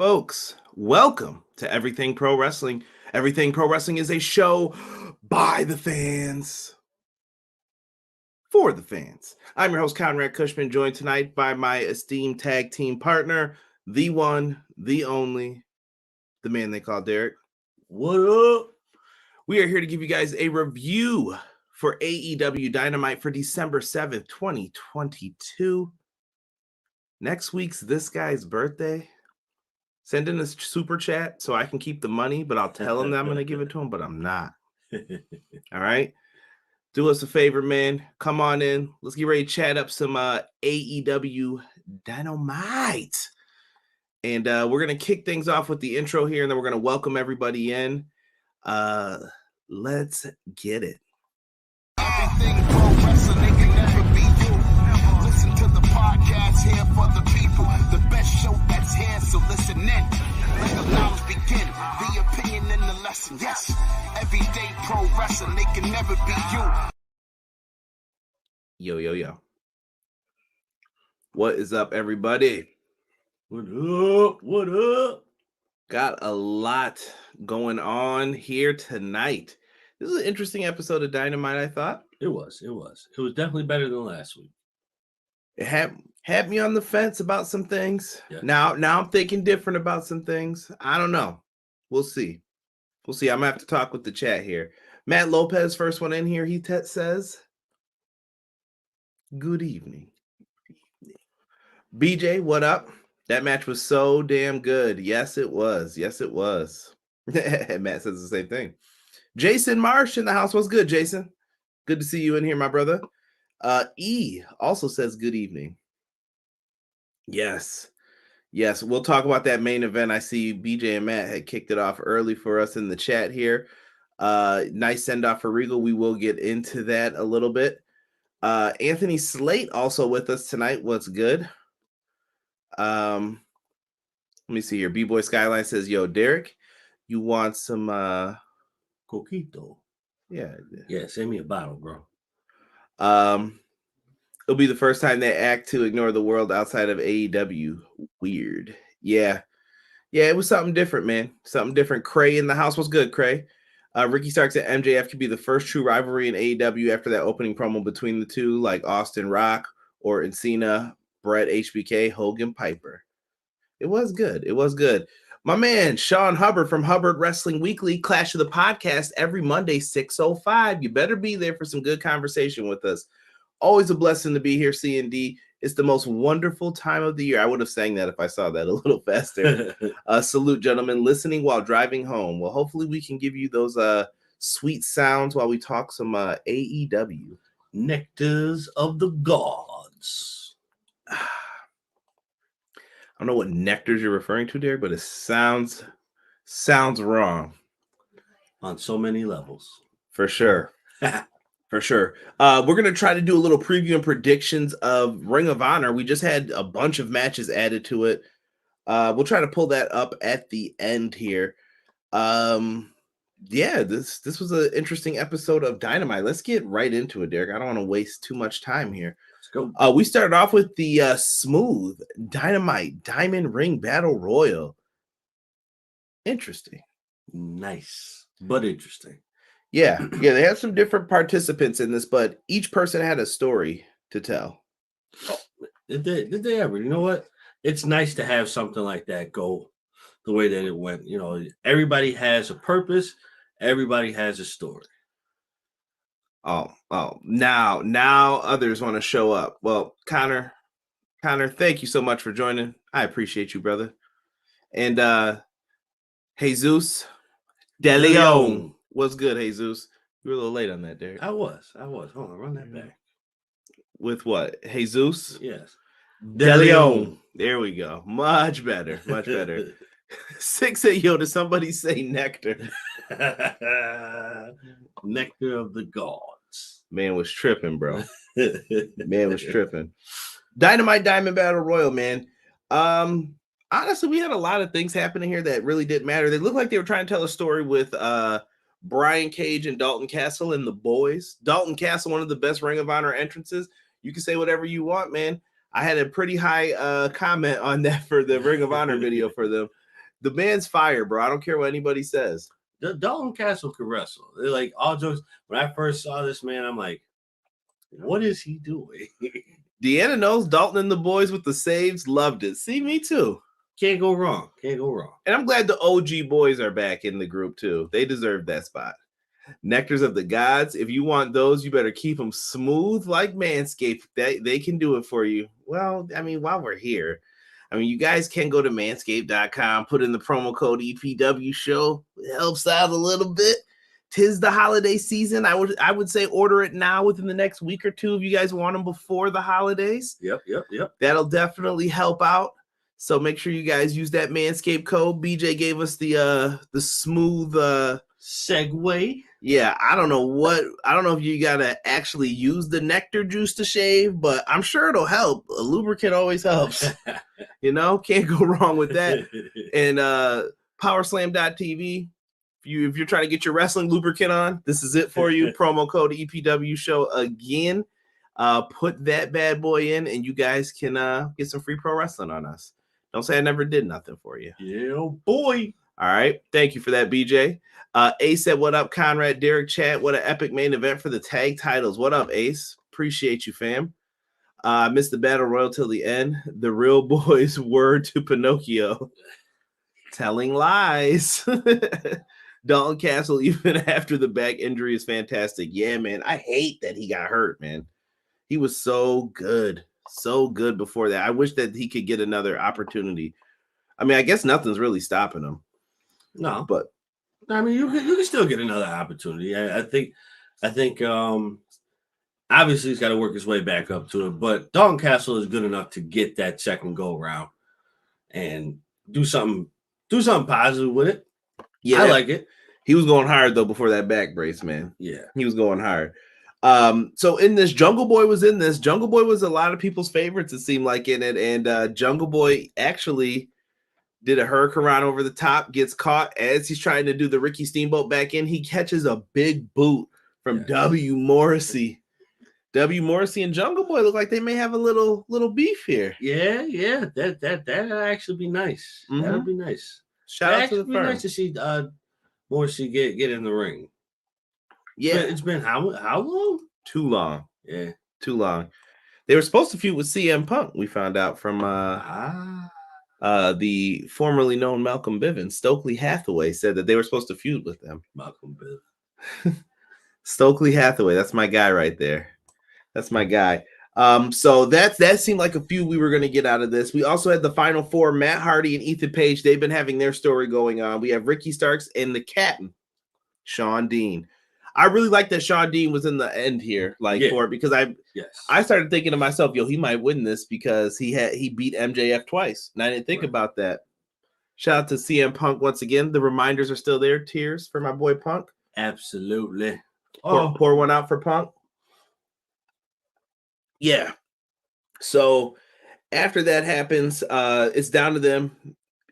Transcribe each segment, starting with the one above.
Folks, welcome to Everything Pro Wrestling. Everything Pro Wrestling is a show by the fans, for the fans. I'm your host, Conrad Cushman, joined tonight by my esteemed tag team partner, the one, the only, the man they call Derek. What up? We are here to give you guys a review for AEW Dynamite for December 7th, 2022. Next week's this guy's birthday. Send in a super chat so I can keep the money, but I'll tell him that I'm going to give it to him, but I'm not. All right? Do us a favor, man. Come on in. Let's get ready to chat up some AEW Dynamite. And we're going to kick things off with the intro here, and then we're going to welcome everybody in. Let's get it. Everything pro wrestling can never be you. Listen to the podcast here for the people. The best show that's here, so listen in. Let the knowledge begin. The opinion and the lesson. Yes, everyday pro wrestling, they can never be you. Yo. What is up, everybody? What up? What up? Got a lot going on here tonight. This is an interesting episode of Dynamite, I thought. It was. It was definitely better than last week. It had me on the fence about some things. Yeah. Now I'm thinking different about some things. I don't know. We'll see. I'm gonna have to talk with the chat here. Matt Lopez, first one in here. He says, "Good evening, BJ. What up? That match was so damn good. Yes, it was. Matt says the same thing. Jason Marsh in the house. What's good, Jason? Good to see you in here, my brother. E also says good evening. Yes. We'll talk about that main event. I see BJ and Matt had kicked it off early for us in the chat here. Nice send off for Regal. We will get into that a little bit. Anthony Slate also with us tonight. What's good? Let me see here. B-Boy Skyline says, "Yo, Derek, you want some Coquito?" Yeah, send me a bottle, bro. It'll be the first time they act to ignore the world outside of AEW. Weird. Yeah, it was something different, man. Something different. Cray in the house. Was good, Cray. Ricky Starks at MJF could be the first true rivalry in AEW after that opening promo between the two, like Austin Rock or Encina, Brett, HBK, Hogan, Piper. It was good. My man, Sean Hubbard from Hubbard Wrestling Weekly, Clash of the Podcast, every Monday, 6:05. You better be there for some good conversation with us. Always a blessing to be here, C&D. It's the most wonderful time of the year. I would have sang that if I saw that a little faster. Salute, gentlemen, listening while driving home. Well, hopefully we can give you those sweet sounds while we talk some AEW. Nectars of the Gods. I don't know what nectars you're referring to, Derek, but it sounds wrong. On so many levels. For sure. For sure. We're going to try to do a little preview and predictions of Ring of Honor. We just had a bunch of matches added to it. We'll try to pull that up at the end here. This was an interesting episode of Dynamite. Let's get right into it, Derek. I don't want to waste too much time here. Let's go. We started off with the smooth Dynamite Diamond Ring Battle Royal. Interesting. Nice, but interesting. Yeah, they have some different participants in this, but each person had a story to tell. Oh, did they ever? You know what? It's nice to have something like that go the way that it went. You know, everybody has a purpose. Everybody has a story. Oh, now others want to show up. Well, Connor, thank you so much for joining. I appreciate you, brother. And Jesus De Leon. What's good, Jesus? You were a little late on that, Derek. I was. Hold on, run that back. With what? Jesus? Yes. De Leon. There we go. Much better. 6 did somebody say nectar? Nectar of the Gods. Man was tripping, bro. Dynamite Diamond Battle Royal, man. Honestly, we had a lot of things happening here that really didn't matter. They looked like they were trying to tell a story with Brian Cage and Dalton Castle and the boys. Dalton Castle, one of the best Ring of Honor entrances. You can say whatever you want, man. I had a pretty high comment on that for the Ring of Honor video for them. The man's fire, bro. I don't care what anybody says. Dalton Castle could wrestle. They're like all jokes. When I first saw this man, I'm like, what is he doing? Deanna knows Dalton and the boys with the saves loved it. See, me too. Can't go wrong. Can't go wrong. And I'm glad the OG boys are back in the group too. They deserve that spot. Nectars of the Gods. If you want those, you better keep them smooth like Manscaped. They can do it for you. Well, I mean, while we're here, I mean, you guys can go to manscaped.com, put in the promo code EPW show. It helps out a little bit. 'Tis the holiday season. I would say order it now within the next week or two if you guys want them before the holidays. Yep. That'll definitely help out. So make sure you guys use that Manscaped code. BJ gave us the smooth segue. Yeah, I don't know if you gotta actually use the nectar juice to shave, but I'm sure it'll help. A lubricant always helps. Can't go wrong with that. And powerslam.tv. If you're trying to get your wrestling lubricant on, this is it for you. Promo code EPW show again. Put that bad boy in, and you guys can get some free pro wrestling on us. Don't say I never did nothing for you. Yeah, boy. All right. Thank you for that, BJ. Ace said, what up, Conrad, Derek, chat? What an epic main event for the tag titles. What up, Ace? Appreciate you, fam. Missed the battle royal till the end. The real boys word to Pinocchio. Telling lies. Dalton Castle, even after the back injury, is fantastic. Yeah, man. I hate that he got hurt, man. He was so good. So good before that. I wish that he could get another opportunity. I mean, I guess nothing's really stopping him. No, but I mean, you can still get another opportunity. I think obviously he's got to work his way back up to it, but Dalton Castle is good enough to get that second go round and do something positive with it. Yeah, I like it. He was going hard though before that back brace, man. Yeah, he was going hard. So in this, Jungle Boy was in this. Jungle Boy was a lot of people's favorites, it seemed like, in it, and Jungle Boy actually did a hurricane over the top, gets caught as he's trying to do the Ricky Steamboat back in. He catches a big boot from W. Morrissey. W. Morrissey and Jungle Boy look like they may have a little beef here. Yeah. That'd actually be nice. Mm-hmm. That'd be nice. Shout out to the firm. Nice to see Morrissey get in the ring. Yeah, it's been how long? Too long. Yeah, too long. They were supposed to feud with CM Punk. We found out from the formerly known Malcolm Bivens. Stokely Hathaway said that they were supposed to feud with them. Malcolm Bivens. Stokely Hathaway. That's my guy right there. That's my guy. So that seemed like a feud we were going to get out of this. We also had the final four, Matt Hardy and Ethan Page. They've been having their story going on. We have Ricky Starks and the captain, Shawn Dean. I really like that Shawn Dean was in the end here, for it, because I started thinking to myself, he might win this because he beat MJF twice, and I didn't think about that. Shout out to CM Punk once again. The reminders are still there. Tears for my boy Punk. Absolutely. Pour one out for Punk. Yeah. So after that happens, it's down to them.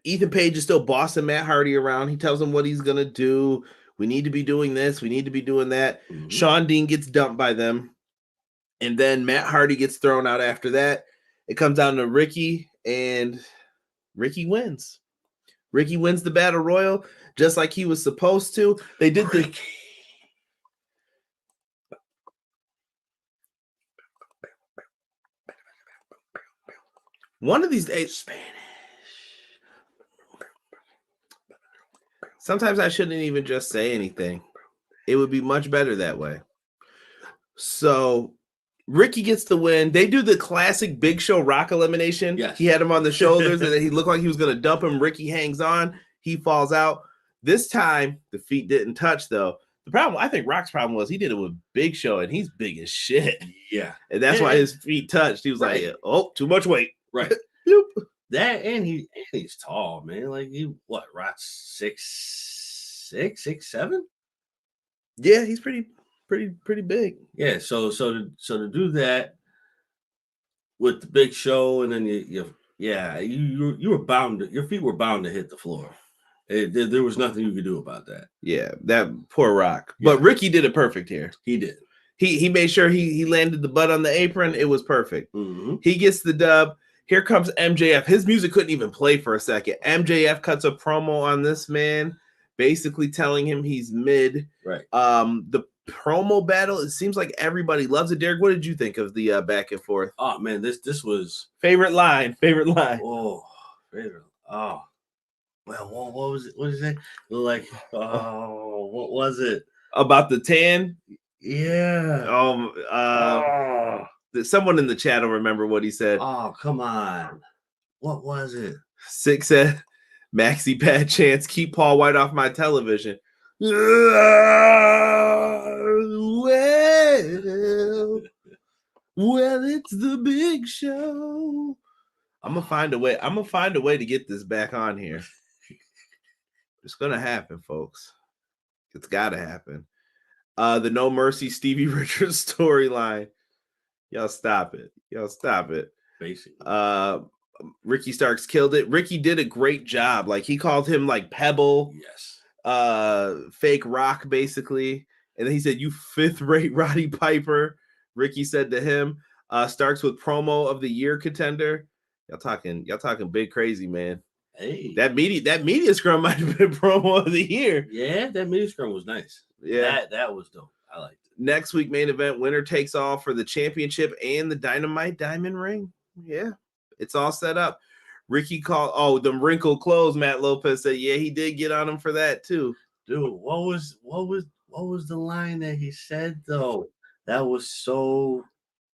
Ethan Page is still bossing Matt Hardy around. He tells him what he's gonna do. We need to be doing this. We need to be doing that. Mm-hmm. Shawn Dean gets dumped by them. And then Matt Hardy gets thrown out after that. It comes down to Ricky, and Ricky wins. Ricky wins the Battle Royal just like he was supposed to. They did the... One of these days... Spanish. Sometimes I shouldn't even just say anything. It would be much better that way. So Ricky gets the win. They do the classic Big Show Rock elimination. Yes. He had him on the shoulders and then he looked like he was going to dump him. Ricky hangs on. He falls out. This time, the feet didn't touch, though. The problem, I think Rock's problem was he did it with Big Show, and he's big as shit. Yeah. And that's why his feet touched. He was like, oh, too much weight. Right. That and he's tall, man. Like Rock's 6'7"? Yeah, he's pretty big. Yeah, so to do that with the Big Show, and then you were bound to, your feet were bound to hit the floor. There was nothing you could do about that. Yeah, that poor Rock. Yeah. But Ricky did it perfect here. He did. He made sure he landed the butt on the apron. It was perfect. Mm-hmm. He gets the dub. Here comes MJF. His music couldn't even play for a second. MJF cuts a promo on this man, basically telling him he's mid. Right. The promo battle, it seems like everybody loves it. Derek, what did you think of the back and forth? Oh man, this was Favorite line. Oh, favorite. Oh, well, what was it? What is it? Like, what was it? About the tan? Yeah. Someone in the chat will remember what he said. Oh, come on. What was it? Six said, Maxi Pad chance, keep Paul White off my television. Well, it's the big show. I'm gonna find a way. I'm gonna find a way to get this back on here. It's gonna happen, folks. It's gotta happen. The No Mercy Stevie Richards storyline. Y'all stop it. Basically. Ricky Starks killed it. Ricky did a great job. Like, he called him like Pebble. Yes. Fake Rock, basically. And then he said, "You fifth-rate Roddy Piper." Ricky said to him, Starks with promo of the year contender. Y'all talking big crazy, man. Hey. That media scrum might have been promo of the year. Yeah, that media scrum was nice. Yeah. That was dope. I liked it. Next week, main event, winner takes all for the championship and the Dynamite Diamond ring. Yeah, it's all set up. Ricky called, the wrinkled clothes. Matt Lopez said, yeah, he did get on him for that too. Dude, what was the line that he said though? That was so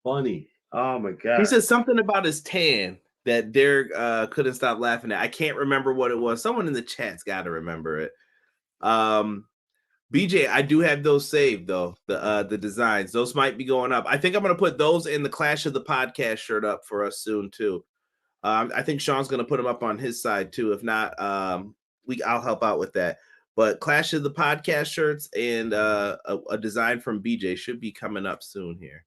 funny. Oh my god. He said something about his tan that Derek couldn't stop laughing at. I can't remember what it was. Someone in the chat's got to remember it. BJ, I do have those saved though. The designs, those might be going up. I think I'm gonna put those in the Clash of the Podcast shirt up for us soon too. I think Sean's gonna put them up on his side too. If not, I'll help out with that. But Clash of the Podcast shirts and a design from BJ should be coming up soon here.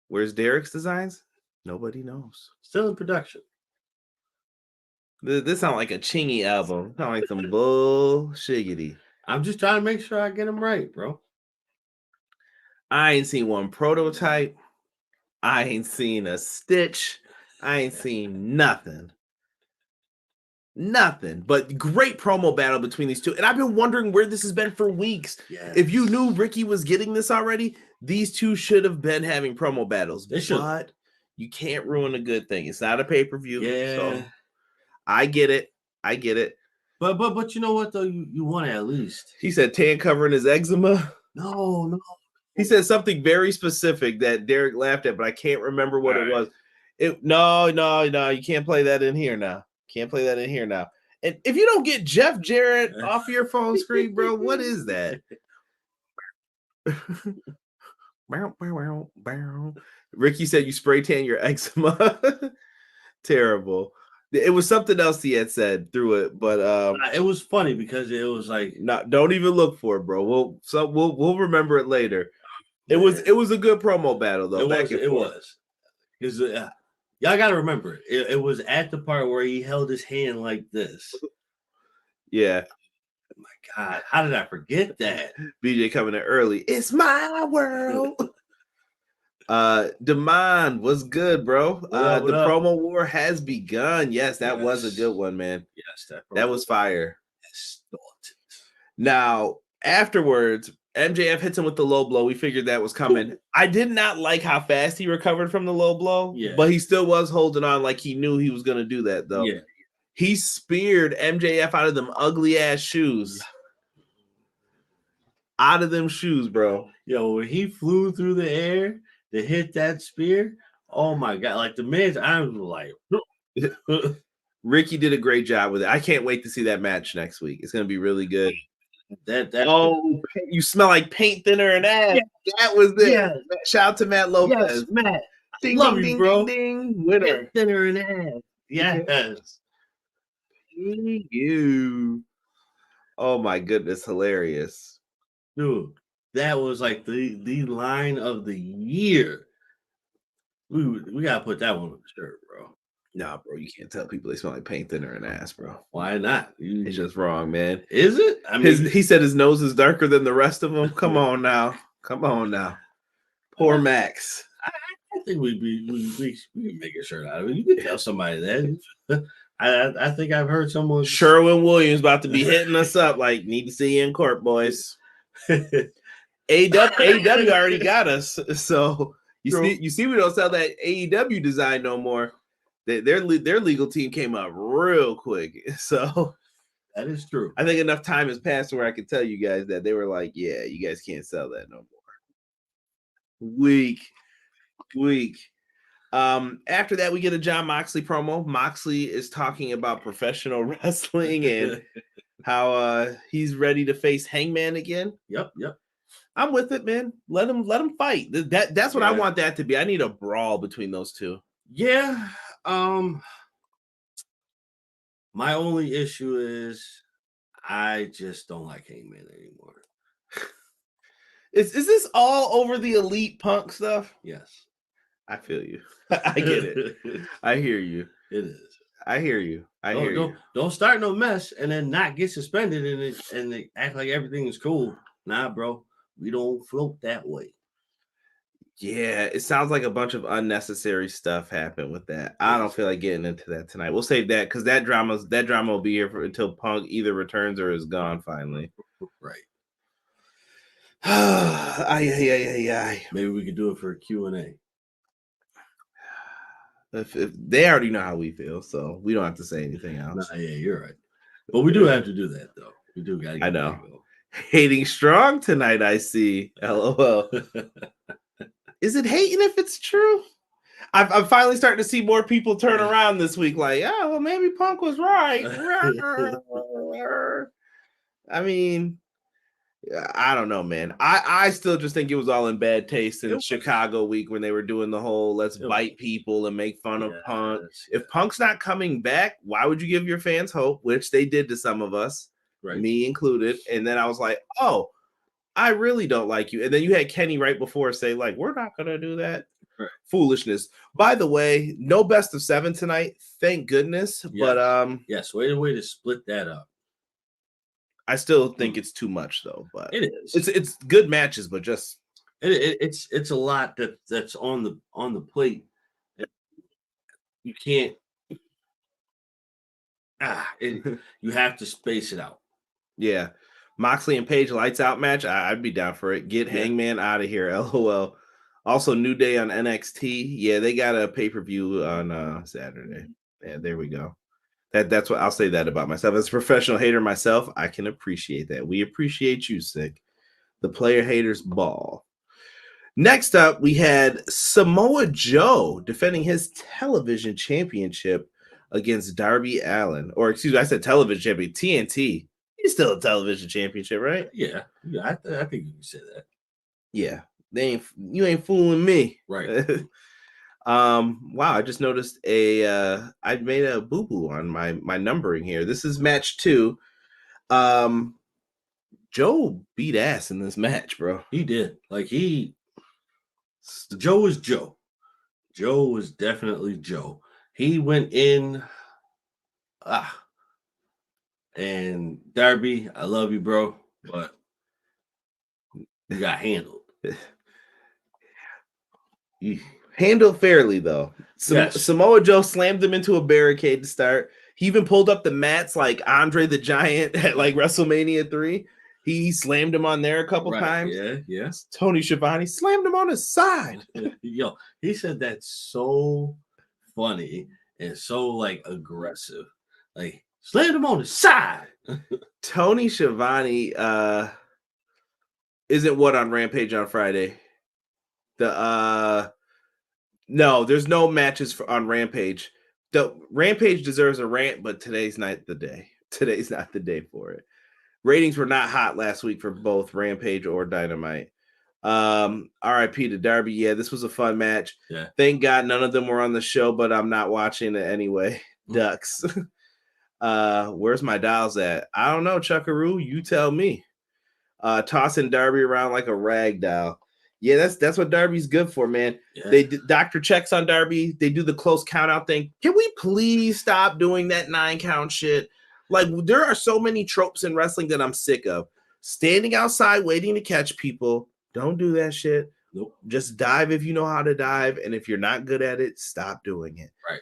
Where's Derek's designs? Nobody knows. Still in production. This sounds like a Chingy album. Sound like some bullshiggity. I'm just trying to make sure I get them right, bro. I ain't seen one prototype. I ain't seen a stitch. I ain't seen nothing. Nothing. But great promo battle between these two. And I've been wondering where this has been for weeks. Yes. If you knew Ricky was getting this already, these two should have been having promo battles. They should. But you can't ruin a good thing. It's not a pay-per-view. Yeah. So I get it. But you know what though? You want it at least. He said tan covering his eczema. No. He said something very specific that Derek laughed at, but I can't remember what it was. No, you can't play that in here now. And if you don't get Jeff Jarrett off your phone screen, bro, what is that? Ricky said you spray tan your eczema. Terrible. It was something else he had said through it, but it was funny because it was like, don't even look for it, bro. We'll remember it later. It was a good promo battle though. It was because y'all got to remember it was at the part where he held his hand like this. Yeah. Oh my God, how did I forget that? BJ coming in early. It's my world. Demand was good, bro. The promo war has begun. Yes, that was a good one, man. Yes, that was fire. Now, afterwards, MJF hits him with the low blow. We figured that was coming. I did not like how fast he recovered from the low blow, but he still was holding on like he knew he was going to do that, though. Yeah. He speared MJF out of them ugly ass shoes. Out of them shoes, bro. Yo, when he flew through the air to hit that spear, oh my God. Like the man's arms were like. Ricky did a great job with it. I can't wait to see that match next week. It's going to be really good. You smell like paint thinner and ass. Yeah. That was it. Yeah. Shout out to Matt Lopez. Yes, Matt. Ding, love ding, you, ding, bro. Ding, ding. Winner. Paint thinner and ass. Yes. You. Oh my goodness, hilarious. Dude, that was like the line of the year. We gotta put that one on the shirt, bro. Nah, bro, you can't tell people they smell like paint thinner and ass, bro. Why not? It's just wrong, man. Is it? I mean, he said his nose is darker than the rest of them. Come on now. Poor Max. I think we can make a shirt out of it. You can tell somebody that. I think I've heard someone. Sherwin Williams about to be hitting us up like, need to see you in court, boys. AEW already got us, so you see we don't sell that AEW design no more. Their legal team came up real quick, so that is true. I think enough time has passed where I can tell you guys that they were like, yeah, you guys can't sell that no more. Weak. After that, we get a Jon Moxley promo. Moxley is talking about professional wrestling and how he's ready to face Hangman again. Yep. I'm with it, man. Let him fight. That's what I want that to be. I need a brawl between those two. Yeah. My only issue is I just don't like Hangman anymore. Is this all over the Elite Punk stuff? Yes. I feel you. I get it. I hear you. It is. I hear you. Don't start no mess and then not get suspended and they act like everything is cool. Nah, bro. We don't float that way. Yeah, it sounds like a bunch of unnecessary stuff happened with that. I don't feel like getting into that tonight. We'll save that because that drama will be here until Punk either returns or is gone finally. Right. Maybe we could do it for a Q&A. If they already know how we feel, so we don't have to say anything else. Yeah, you're right. But we do have to do that, though. We do got to. I know. Hating strong tonight, I see. LOL. Is it hating if it's true? I'm finally starting to see more people turn around this week. Like, oh, well, maybe Punk was right. I mean, I don't know, man. I still just think it was all in bad taste in Chicago week when they were doing the whole let's bite people and make fun of Punk. If Punk's not coming back, why would you give your fans hope? Which they did to some of us, right, me included. And then I was like, oh, I really don't like you. And then you had Kenny right before say, like, we're not going to do that. Right. Foolishness. By the way, no best of 7 tonight. Thank goodness. Yeah. But yes, way to split that up. I still think it's too much though, but it is. It's good matches, but just it's a lot that's on the plate. You can't you have to space it out. Yeah. Moxley and Paige lights out match. I'd be down for it. Get Hangman out of here. LOL. Also, New Day on NXT. Yeah, they got a pay-per-view on Saturday. Yeah, there we go. That's what I'll say that about myself. As a professional hater myself, I can appreciate that. We appreciate you, Sick. The player haters ball. Next up, we had Samoa Joe defending his television championship against Darby Allin. Or excuse me, I said television champion, TNT. He's still a television championship, right? Yeah, I think you can say that. Yeah, you ain't fooling me, right? Wow, I just noticed I made a boo-boo on my numbering here. This is match 2. Joe beat ass in this match, bro. He did. Joe was Joe. Joe was definitely Joe. He went in. And Darby, I love you, bro, but you got handled. Handled fairly, though. Samoa Joe slammed him into a barricade to start. He even pulled up the mats like Andre the Giant at like WrestleMania 3. He slammed him on there a couple times. Yeah. Tony Schiavone slammed him on his side. Yo, he said that's so funny and so like aggressive. Like, slammed him on his side. Tony Schiavone isn't what on Rampage on Friday. No, there's no matches on Rampage. The Rampage deserves a rant, but today's not the day. Today's not the day for it. Ratings were not hot last week for both Rampage or Dynamite. RIP to Darby. Yeah, this was a fun match. Yeah. Thank God none of them were on the show, but I'm not watching it anyway. Ducks. Where's my dials at? I don't know, Chuckaroo. You tell me. Tossing Darby around like a rag doll. Yeah, that's what Darby's good for, man. Yeah. Doctor checks on Darby. They do the close count out thing. Can we please stop doing that 9 count shit? Like, there are so many tropes in wrestling that I'm sick of. Standing outside waiting to catch people. Don't do that shit. Nope. Just dive if you know how to dive, and if you're not good at it, stop doing it. Right.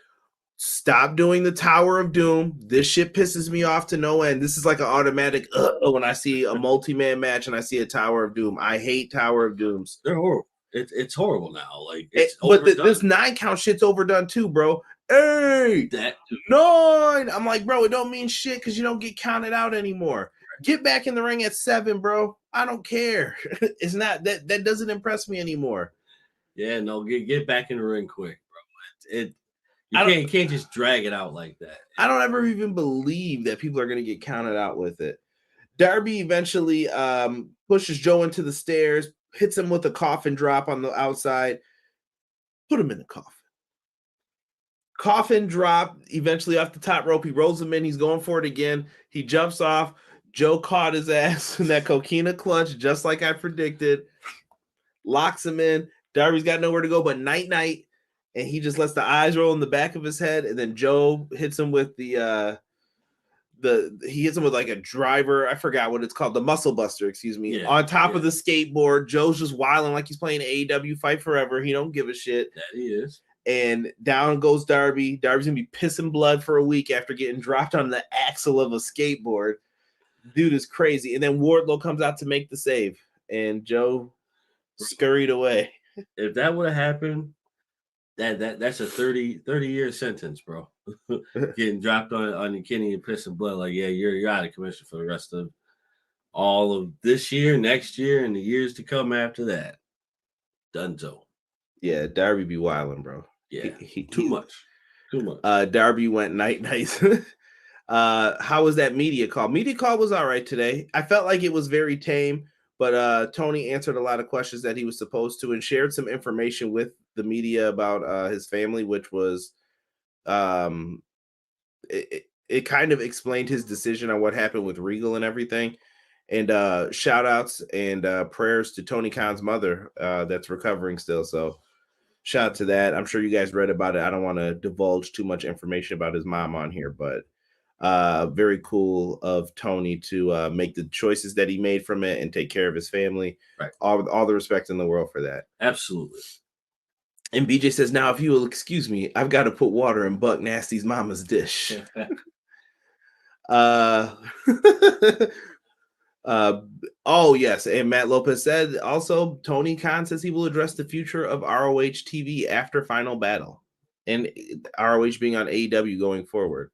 Stop doing the Tower of Doom. This shit pisses me off to no end. This is like an automatic when I see a multi-man match and I see a Tower of Doom. I hate Tower of Dooms. They're horrible. It's horrible now. Like this 9 count shit's overdone too, bro. Hey, that too. 9. I'm like, bro, it don't mean shit because you don't get counted out anymore. Get back in the ring at 7, bro. I don't care. It's not that doesn't impress me anymore. Yeah, no, get back in the ring quick, bro. You can't just drag it out like that. I don't ever even believe that people are gonna get counted out with it. Darby eventually pushes Joe into the stairs, hits him with a coffin drop on the outside, put him in the coffin. Coffin drop, eventually off the top rope. He rolls him in. He's going for it again. He jumps off. Joe caught his ass in that coquina clutch, just like I predicted. Locks him in. Darby's got nowhere to go but night-night. And he just lets the eyes roll in the back of his head. And then Joe hits him with he hits him with like a driver. I forgot what it's called. The muscle buster, excuse me. Yeah, on top of the skateboard. Joe's just wilding like he's playing AEW Fight Forever. He don't give a shit. That he is. And down goes Darby. Darby's going to be pissing blood for a week after getting dropped on the axle of a skateboard. Dude is crazy. And then Wardlow comes out to make the save. And Joe scurried away. If that would have happened, that's a 30-year sentence, bro. Getting dropped on your kidney and pissing blood. Like, yeah, you're out of commission for the rest of all of this year, next year, and the years to come after that. Dunzo. Yeah, Darby be wilding, bro. Yeah, too much. Darby went night-night. How was that media call? Media call was all right today. I felt like it was very tame, but Tony answered a lot of questions that he was supposed to and shared some information with the media about his family, which was it kind of explained his decision on what happened with Regal and everything. And shout outs and prayers to Tony Khan's mother that's recovering still. So shout out to that. I'm sure you guys read about it. I don't want to divulge too much information about his mom on here, but very cool of Tony to make the choices that he made from it and take care of his family. Right. All the respect in the world for that. Absolutely. And BJ says, now, if you will excuse me, I've got to put water in Buck Nasty's mama's dish. Oh, yes. And Matt Lopez said also, Tony Khan says he will address the future of ROH TV after Final Battle and ROH being on AEW going forward.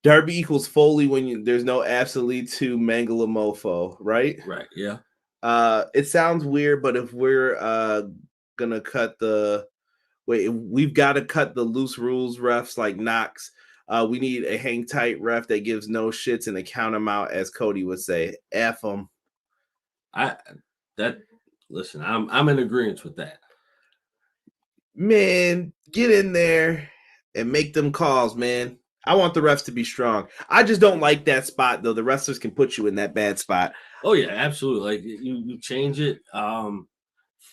Darby equals Foley when there's no absolute to Mangala Mofo, right? Right, yeah. It sounds weird, but if we're gonna cut we've got to cut the loose rules refs like Knox. We need a hang tight ref that gives no shits and a count him out, as Cody would say. F him. Listen, I'm in agreement with that. Man, get in there and make them calls, man. I want the refs to be strong. I just don't like that spot, though. The wrestlers can put you in that bad spot. Oh, yeah, absolutely. Like, you change it,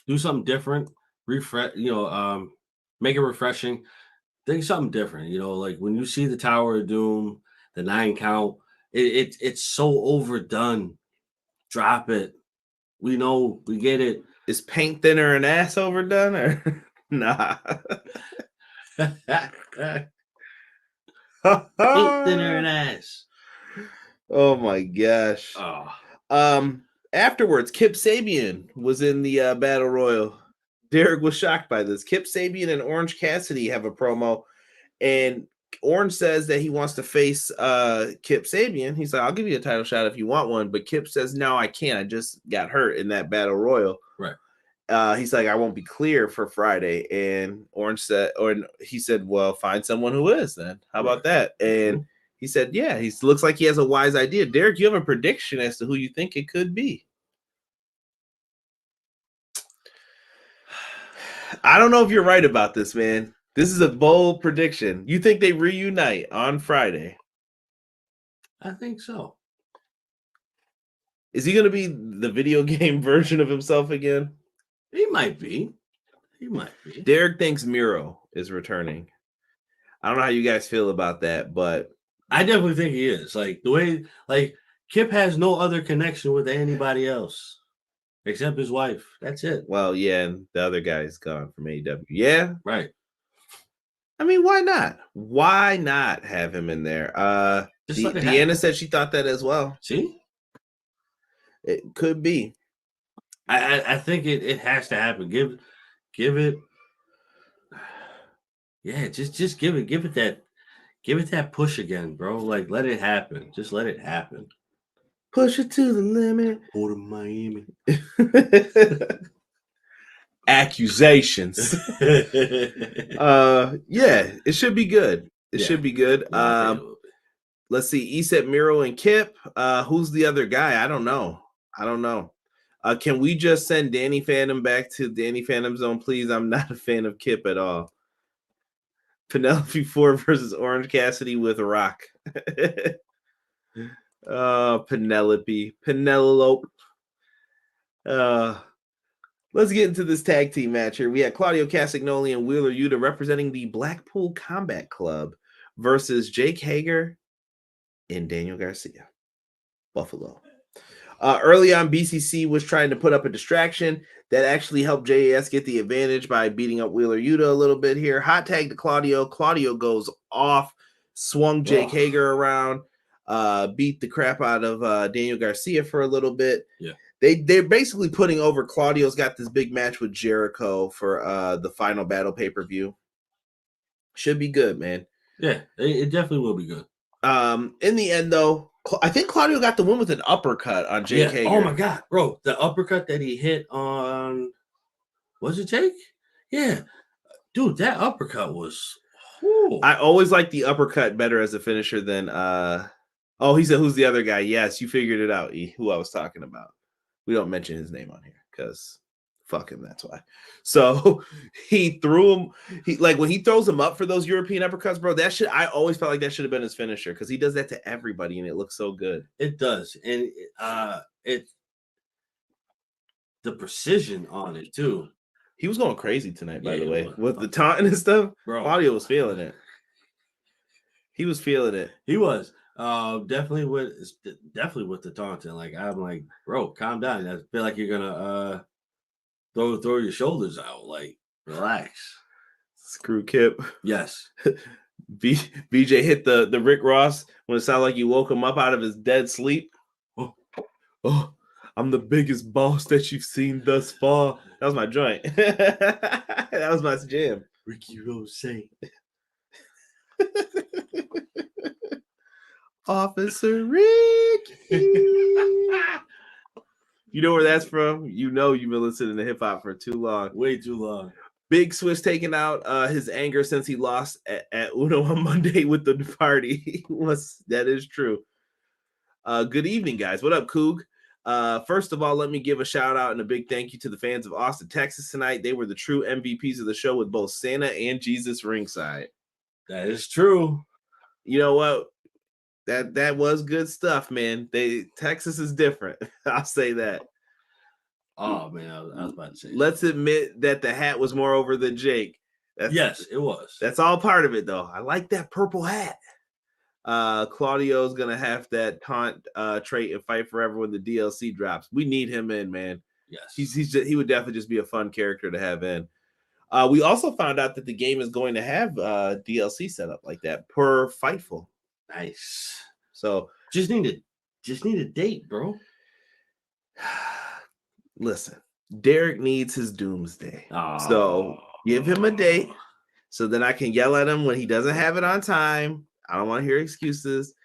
do something different, refresh, make it refreshing. Think something different, like when you see the Tower of Doom, the 9 count, it's so overdone. Drop it. We know, we get it. Is paint thinner and ass overdone or nah? Paint thinner and ass. Oh my gosh. Oh. Afterwards, Kip Sabian was in the Battle Royal. Derek was shocked by this. Kip Sabian and Orange Cassidy have a promo, and Orange says that he wants to face Kip Sabian. He's like, I'll give you a title shot if you want one, but Kip says, no, I can't. I just got hurt in that Battle Royal. Right. He's like, I won't be clear for Friday. And Orange said, he said, well, find someone who is then. How about that? And he said, yeah, he looks like he has a wise idea. Derek, you have a prediction as to who you think it could be? I don't know if you're right about this, man. This is a bold prediction. You think they reunite on Friday? I think so. Is he going to be the video game version of himself again? He might be. Derek thinks Miro is returning. I don't know how you guys feel about that, but I definitely think he is. Like the way, like Kip has no other connection with anybody else. except his wife. That's it. Well, yeah, and the other guy's gone from AEW. Yeah, Right. I mean, why not? Why not have him in there? Just let it Deanna happen. said she thought that as well. See, It could be. I think it has to happen. Give it. Yeah, just give it that push again, bro. Like, let it happen. Just let it happen. Push it to the limit. Go to Miami. Accusations. Yeah, it should be good. It should be good. No, I think it will be. Let's see. Iset, Miro, and Kip. Who's the other guy? I don't know. Can we just send Danny Phantom back to Danny Phantom Zone, please? I'm not a fan of Kip at all. Penelope Ford versus Orange Cassidy with Rock. Penelope. Let's get into this tag team match here. We had Claudio Castagnoli and Wheeler Yuta representing the Blackpool Combat Club versus Jake Hager and Daniel Garcia. Buffalo. Early on, BCC was trying to put up a distraction that actually helped JAS get the advantage by beating up Wheeler Yuta a little bit here. Hot tag to Claudio. Claudio goes off, swung Jake Hager around, beat the crap out of Daniel Garcia for a little bit. Yeah. They're basically putting over. Claudio's got this big match with Jericho for the Final Battle pay-per-view. Should be good, man. Yeah, it definitely will be good. In the end, though, I think Claudio got the win with an uppercut on Jake Hager. Oh my god, bro! The uppercut that he hit on, was it Jake? Yeah, dude, that uppercut was. Whew. I always like the uppercut better as a finisher than. Oh, he said, "Who's the other guy?" Yes, you figured it out. E, who I was talking about. We don't mention his name on here because fuck him. That's why. So he threw him. He like when he throws him up for those European uppercuts, bro. That shit. I always felt like that should have been his finisher because he does that to everybody and it looks so good. It does, and the precision on it too. He was going crazy tonight, by the way, with the taunting and stuff. Bro, Claudio was feeling it. He was feeling it. He was. Definitely with the taunting. Like, I'm like, bro, calm down. I feel like you're gonna throw your shoulders out. Like, relax. Screw Kip. Yes. BJ hit the Rick Ross when it sounded like you woke him up out of his dead sleep. Oh, I'm the biggest boss that you've seen thus far. That was my joint. That was my jam. Ricky Rose. Officer Rick. You know where that's from? You know you've been listening to hip hop for too long. Way too long. Big Swiss taking out his anger since he lost at Uno on Monday with the party. That is true. Good evening, guys. What up, Coog? First of all, let me give a shout out and a big thank you to the fans of Austin, Texas tonight. They were the true MVPs of the show with both Santa and Jesus ringside. That is true. You know what? That was good stuff, man. Texas is different. I'll say that. Oh man, I was about to say. Let's admit that the hat was more over than Jake. Yes, it was. That's all part of it, though. I like that purple hat. Claudio's gonna have that taunt trait and fight forever when the DLC drops. We need him in, man. Yes, he would definitely just be a fun character to have in. We also found out that the game is going to have DLC set up like that per Fightful. Nice. So just need a date, bro. Listen, Derek needs his doomsday. Oh. So give him a date so then I can yell at him when he doesn't have it on time. I don't want to hear excuses.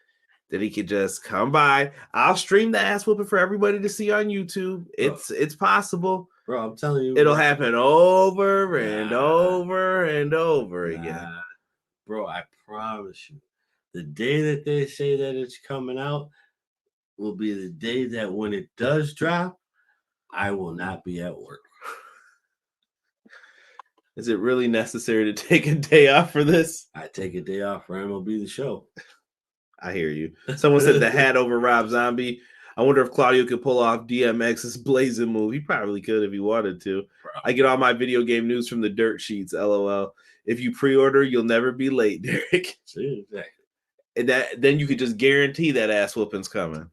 That he could just come by. I'll stream the ass whooping for everybody to see on YouTube. It's possible. Bro, I'm telling you. It'll happen over and over and over again. Bro, I promise you. The day that they say that it's coming out will be the day that when it does drop, I will not be at work. Is it really necessary to take a day off for this? I take a day off for MLB The Show. I hear you. Someone said the hat over Rob Zombie. I wonder if Claudio could pull off DMX's blazing move. He probably could if he wanted to. I get all my video game news from the dirt sheets, LOL. If you pre-order, you'll never be late, Derek. See, exactly. And then you could just guarantee that ass whooping's coming.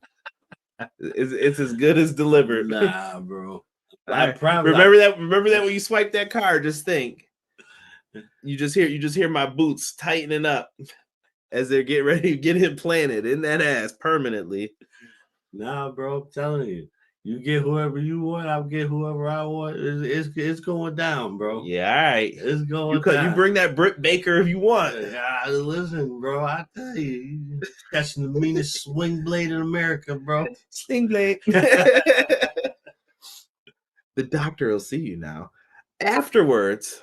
It's as good as delivered. Nah, bro. I'm proud. Remember that when you swipe that card, just think. You just hear my boots tightening up as they're getting ready to get him planted in that ass permanently. Nah, bro, I'm telling you. You get whoever you want, I'll get whoever I want. It's going down, bro. Yeah, all right. It's going down. You bring that Britt Baker if you want. Listen, bro, I tell you, you're catching the meanest swing blade in America, bro. Swing blade. The doctor will see you now. Afterwards,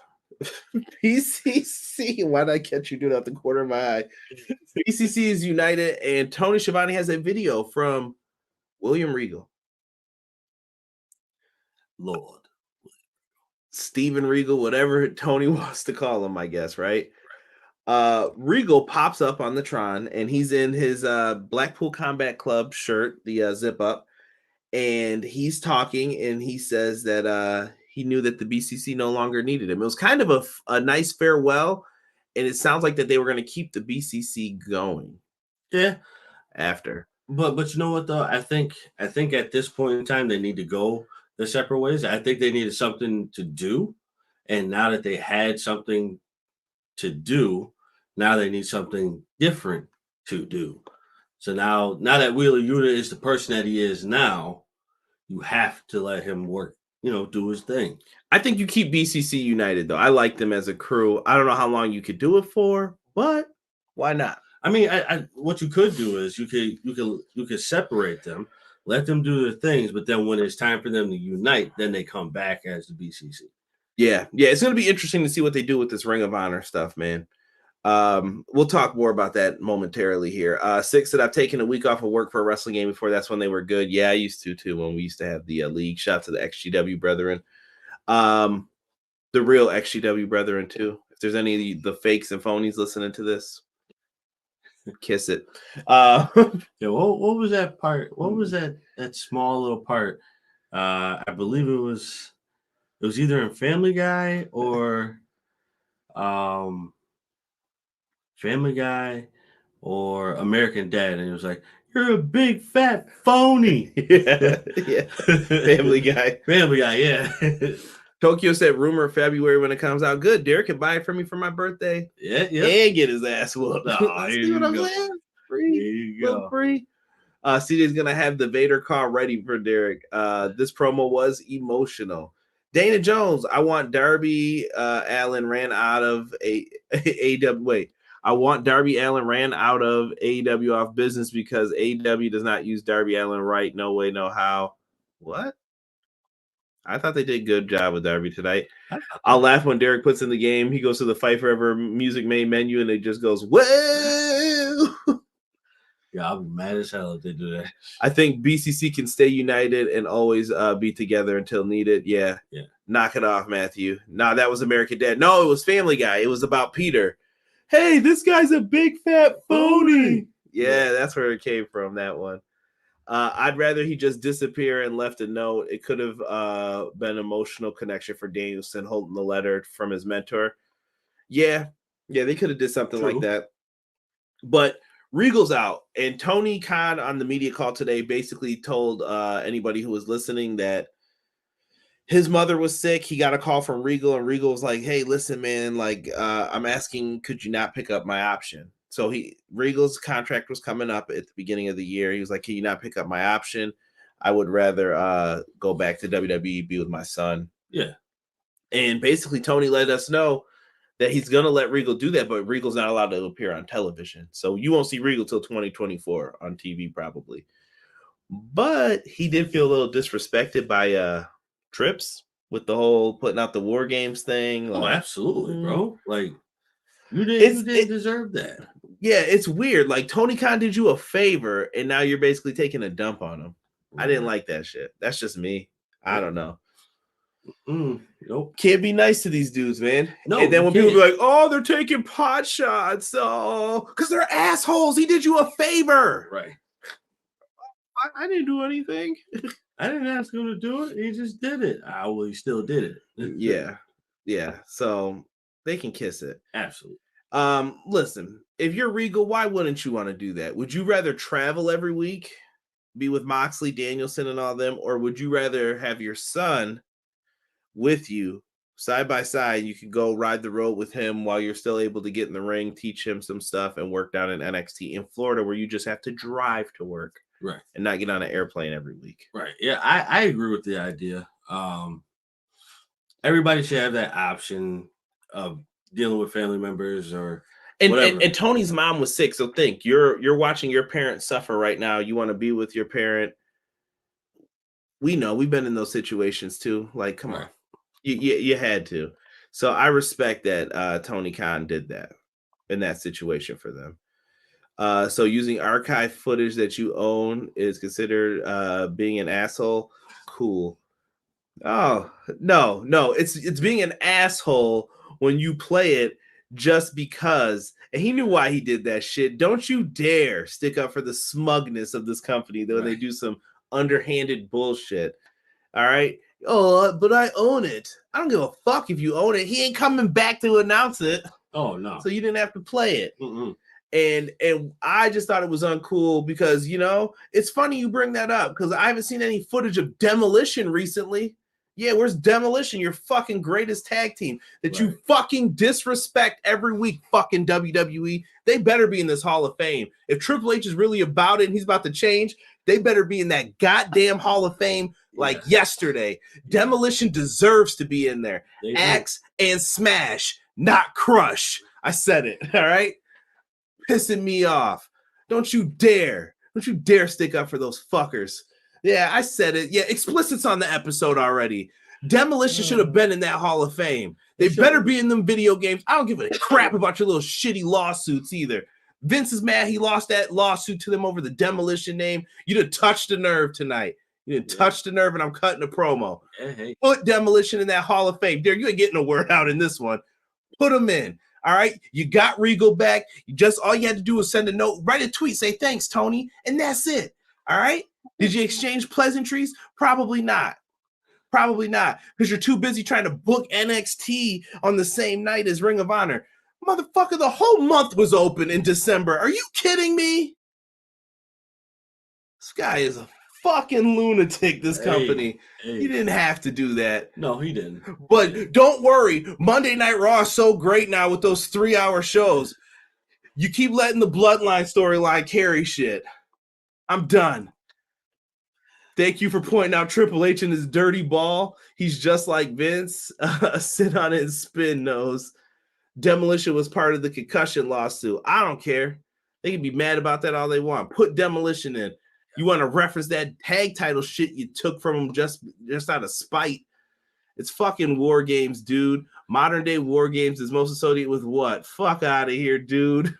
PCC, why did I catch you doing out the corner of my eye? PCC is united, and Tony Schiavone has a video from William Regal. Lord. Steven Regal, whatever Tony wants to call him, I guess, right? Regal pops up on the Tron, and he's in his Blackpool Combat Club shirt, the zip up, and he's talking, and he says that he knew that the BCC no longer needed him. It was kind of a nice farewell, and it sounds like that they were going to keep the BCC going. Yeah. After. But you know what, though? I think at this point in time, they need to go the separate ways. I think they needed something to do, and now that they had something to do, now they need something different to do. So now that Wheeler Yuta is the person that he is now, you have to let him work, do his thing. I think you keep BCC united, though. I like them as a crew. I don't know how long you could do it for, but why not? I mean, what you could do is you could separate them, let them do their things, but then when it's time for them to unite, then they come back as the BCC. Yeah, it's going to be interesting to see what they do with this Ring of Honor stuff, man. We'll talk more about that momentarily here. Six, that I've taken a week off of work for a wrestling game before. That's when they were good. Yeah, I used to too, when we used to have the league. Shout out to the XGW brethren. The real XGW brethren too. If there's any of the fakes and phonies listening to this, kiss it. Yeah, what was that part? What was that small little part? I believe it was either in Family Guy or American Dad, and it was like, "You're a big fat phony." yeah. Family Guy, yeah. Tokyo said rumor February when it comes out. Good, Derek can buy it for me for my birthday. Yeah. And get his ass whooped. See what I'm saying? Free. CJ's gonna have the Vader call ready for Derek. This promo was emotional. Dana Jones, I want Darby Allin ran out of AEW. Wait, I want Darby Allin ran out of AEW off business because AEW does not use Darby Allin right. No way, no how. What? I thought they did a good job with Darby tonight. I'll laugh when Derek puts in the game. He goes to the Fight Forever music main menu and it just goes, whoa! Yeah, I'll be mad as hell if they do that. I think BCC can stay united and always be together until needed. Yeah. Knock it off, Matthew. Nah, that was American Dad. No, it was Family Guy. It was about Peter. Hey, this guy's a big fat phony. Yeah, that's where it came from, that one. I'd rather he just disappear and left a note. It could have been an emotional connection for Danielson holding the letter from his mentor. Yeah, they could have did something like that. But Regal's out, and Tony Khan on the media call today basically told anybody who was listening that his mother was sick. He got a call from Regal, and Regal was like, "Hey, listen, man, like I'm asking, could you not pick up my option?" So Regal's contract was coming up at the beginning of the year. He was like, "Can you not pick up my option? I would rather go back to WWE, be with my son." Yeah. And basically Tony let us know that he's going to let Regal do that, but Regal's not allowed to appear on television. So you won't see Regal till 2024 on TV probably. But he did feel a little disrespected by Trips with the whole putting out the War Games thing. Oh, absolutely, bro. Like, you didn't deserve that. Yeah, it's weird. Like, Tony Khan did you a favor, and now you're basically taking a dump on him. Right. I didn't like that shit. That's just me. I don't know. Nope. Can't be nice to these dudes, man. No. And then when people be like, "Oh, they're taking pot shots," because they're assholes. He did you a favor. Right. I didn't do anything. I didn't ask him to do it. He just did it. Well, he still did it. Yeah. So they can kiss it. Absolutely. Listen, if you're Regal, why wouldn't you want to do that? Would you rather travel every week, be with Moxley, Danielson, and all them, or would you rather have your son with you side by side. You could go ride the road with him while you're still able to get in the ring, teach him some stuff, and work down in NXT in Florida, where you just have to drive to work, right, and not get on an airplane every week. Right. Yeah, I agree with the idea. Everybody should have that option of dealing with family members or whatever. And Tony's mom was sick, so think you're watching your parent suffer right now. You want to be with your parent. We know we've been in those situations too. Like, come on, you had to. So I respect that Tony Khan did that in that situation for them. So using archive footage that you own is considered being an asshole. Cool. Oh, no, it's being an asshole when you play it just because. And he knew why he did that shit. Don't you dare stick up for the smugness of this company, though. They do some underhanded bullshit. All right. Oh, but I own it. I don't give a fuck if you own it. He ain't coming back to announce it. Oh, no. So you didn't have to play it. Mm-mm. And I just thought it was uncool because, you know, it's funny you bring that up because I haven't seen any footage of Demolition recently. Yeah, where's Demolition, your fucking greatest tag team that you fucking disrespect every week, fucking WWE? They better be in this Hall of Fame. If Triple H is really about it and he's about to change, they better be in that goddamn Hall of Fame like yesterday. Demolition deserves to be in there. Axe and smash, not crush. I said it, all right? Pissing me off. Don't you dare stick up for those fuckers. Yeah, I said it. Yeah, explicit's on the episode already. Demolition should have been in that Hall of Fame. They better be in them video games. I don't give a crap about your little shitty lawsuits either. Vince is mad he lost that lawsuit to them over the Demolition name. You done touched the nerve tonight. You done touched the nerve, and I'm cutting a promo. Put Demolition in that Hall of Fame. Derek, you ain't getting a word out in this one. Put them in. All right, you got Regal back. All you had to do was send a note, write a tweet, say thanks, Tony, and that's it. All right. Did you exchange pleasantries? Probably not. Probably not, because you're too busy trying to book NXT on the same night as Ring of Honor. Motherfucker, the whole month was open in December. Are you kidding me? Skye is a fucking lunatic, this company. He didn't have to do that. No, he didn't. But don't worry. Monday Night Raw is so great now with those 3-hour shows. You keep letting the Bloodline storyline carry shit. I'm done. Thank you for pointing out Triple H and his dirty ball. He's just like Vince. Sit on it and spin nose. Demolition was part of the concussion lawsuit. I don't care. They can be mad about that all they want. Put Demolition in. You want to reference that tag title shit you took from him just out of spite. It's fucking War Games, dude. Modern day War Games is most associated with what? Fuck out of here, dude.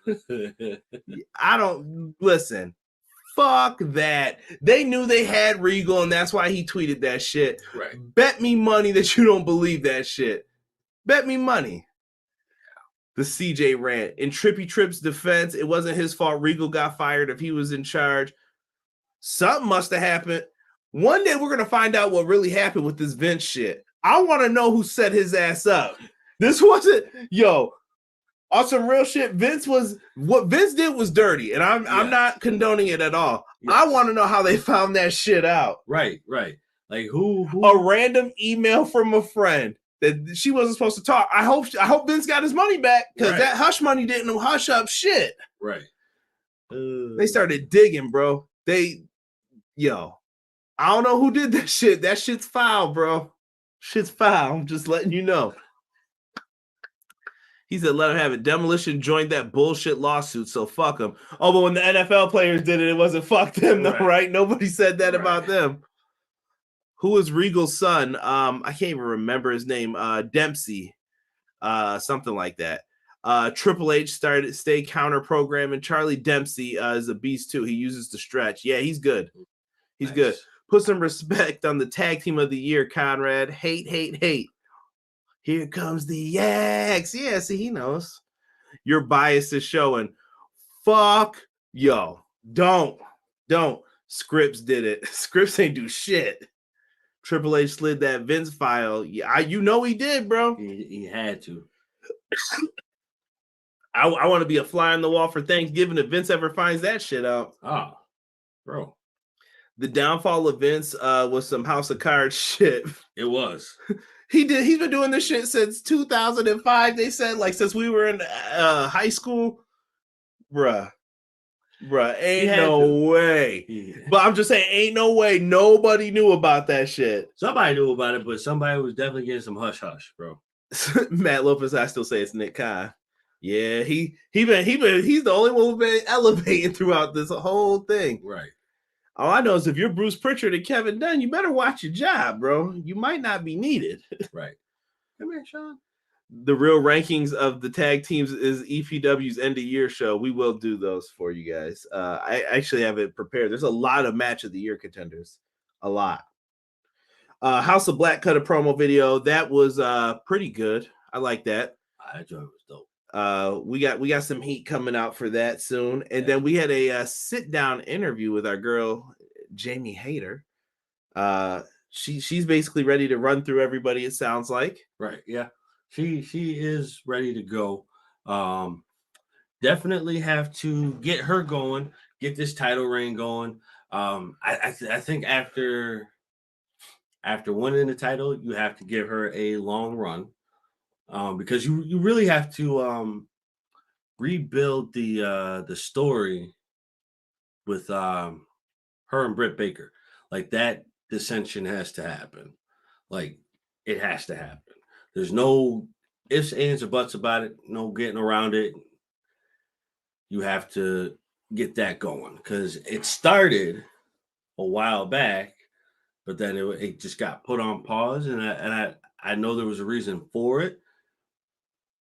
I don't listen. Fuck that. They knew they had Regal, and that's why he tweeted that shit. Right. Bet me money that you don't believe that shit. Bet me money. The CJ rant. In Trippy Trip's defense, it wasn't his fault Regal got fired if he was in charge. Something must have happened. One day we're going to find out what really happened with this Vince shit. I want to know who set his ass up. This wasn't, on some real shit, what Vince did was dirty, and I'm not condoning it at all. Yeah. I want to know how they found that shit out. Right. Like who? A random email from a friend that she wasn't supposed to talk. I hope Vince got his money back, because that hush money didn't hush up shit. Right. They started digging, bro. I don't know who did that shit. That shit's foul, bro. Shit's foul. I'm just letting you know. He said, let him have it. Demolition joined that bullshit lawsuit, so fuck him. Oh, but when the NFL players did it, it wasn't fuck them, though, right? Nobody said that about them. Who is Regal's son? I can't even remember his name. Dempsey. Something like that. Triple H started stay counter program, and Charlie Dempsey is a beast, too. He uses the stretch. Yeah, he's good. He's good. Put some respect on the tag team of the year, Conrad. Hate. Here comes the yaks. Yeah, see, he knows. Your bias is showing. Fuck, don't. Scripps did it. Scripps ain't do shit. Triple H slid that Vince file. Yeah, he did, bro. He had to. I want to be a fly on the wall for Thanksgiving if Vince ever finds that shit out. Oh, bro. The downfall of Vince was some House of Cards shit. It was. He did. He's been doing this shit since 2005. They said, like, since we were in high school, bruh, ain't no way. Yeah. But I'm just saying, ain't no way. Nobody knew about that shit. Somebody knew about it, but somebody was definitely getting some hush hush, bro. Matt Lopez, I still say it's Nick Khan. Yeah, he's the only one who's been elevating throughout this whole thing. Right. All I know is if you're Bruce Pritchard and Kevin Dunn, you better watch your job, bro. You might not be needed. Right. Come here, Sean. The real rankings of the tag teams is EPW's end of year show. We will do those for you guys. I actually have it prepared. There's a lot of match of the year contenders. A lot. House of Black cut a promo video. That was pretty good. I like that. I enjoyed it. Was dope. We got some heat coming out for that soon. And then we had a sit down interview with our girl Jamie Hayter. She's basically ready to run through everybody, it sounds like. Right. Yeah. She is ready to go. Definitely have to get her going, get this title reign going. I think after winning the title, you have to give her a long run. Because you really have to rebuild the story with her and Britt Baker. Like, that dissension has to happen. Like, it has to happen. There's no ifs, ands, or buts about it. No getting around it. You have to get that going because it started a while back, but then it just got put on pause, and I know there was a reason for it.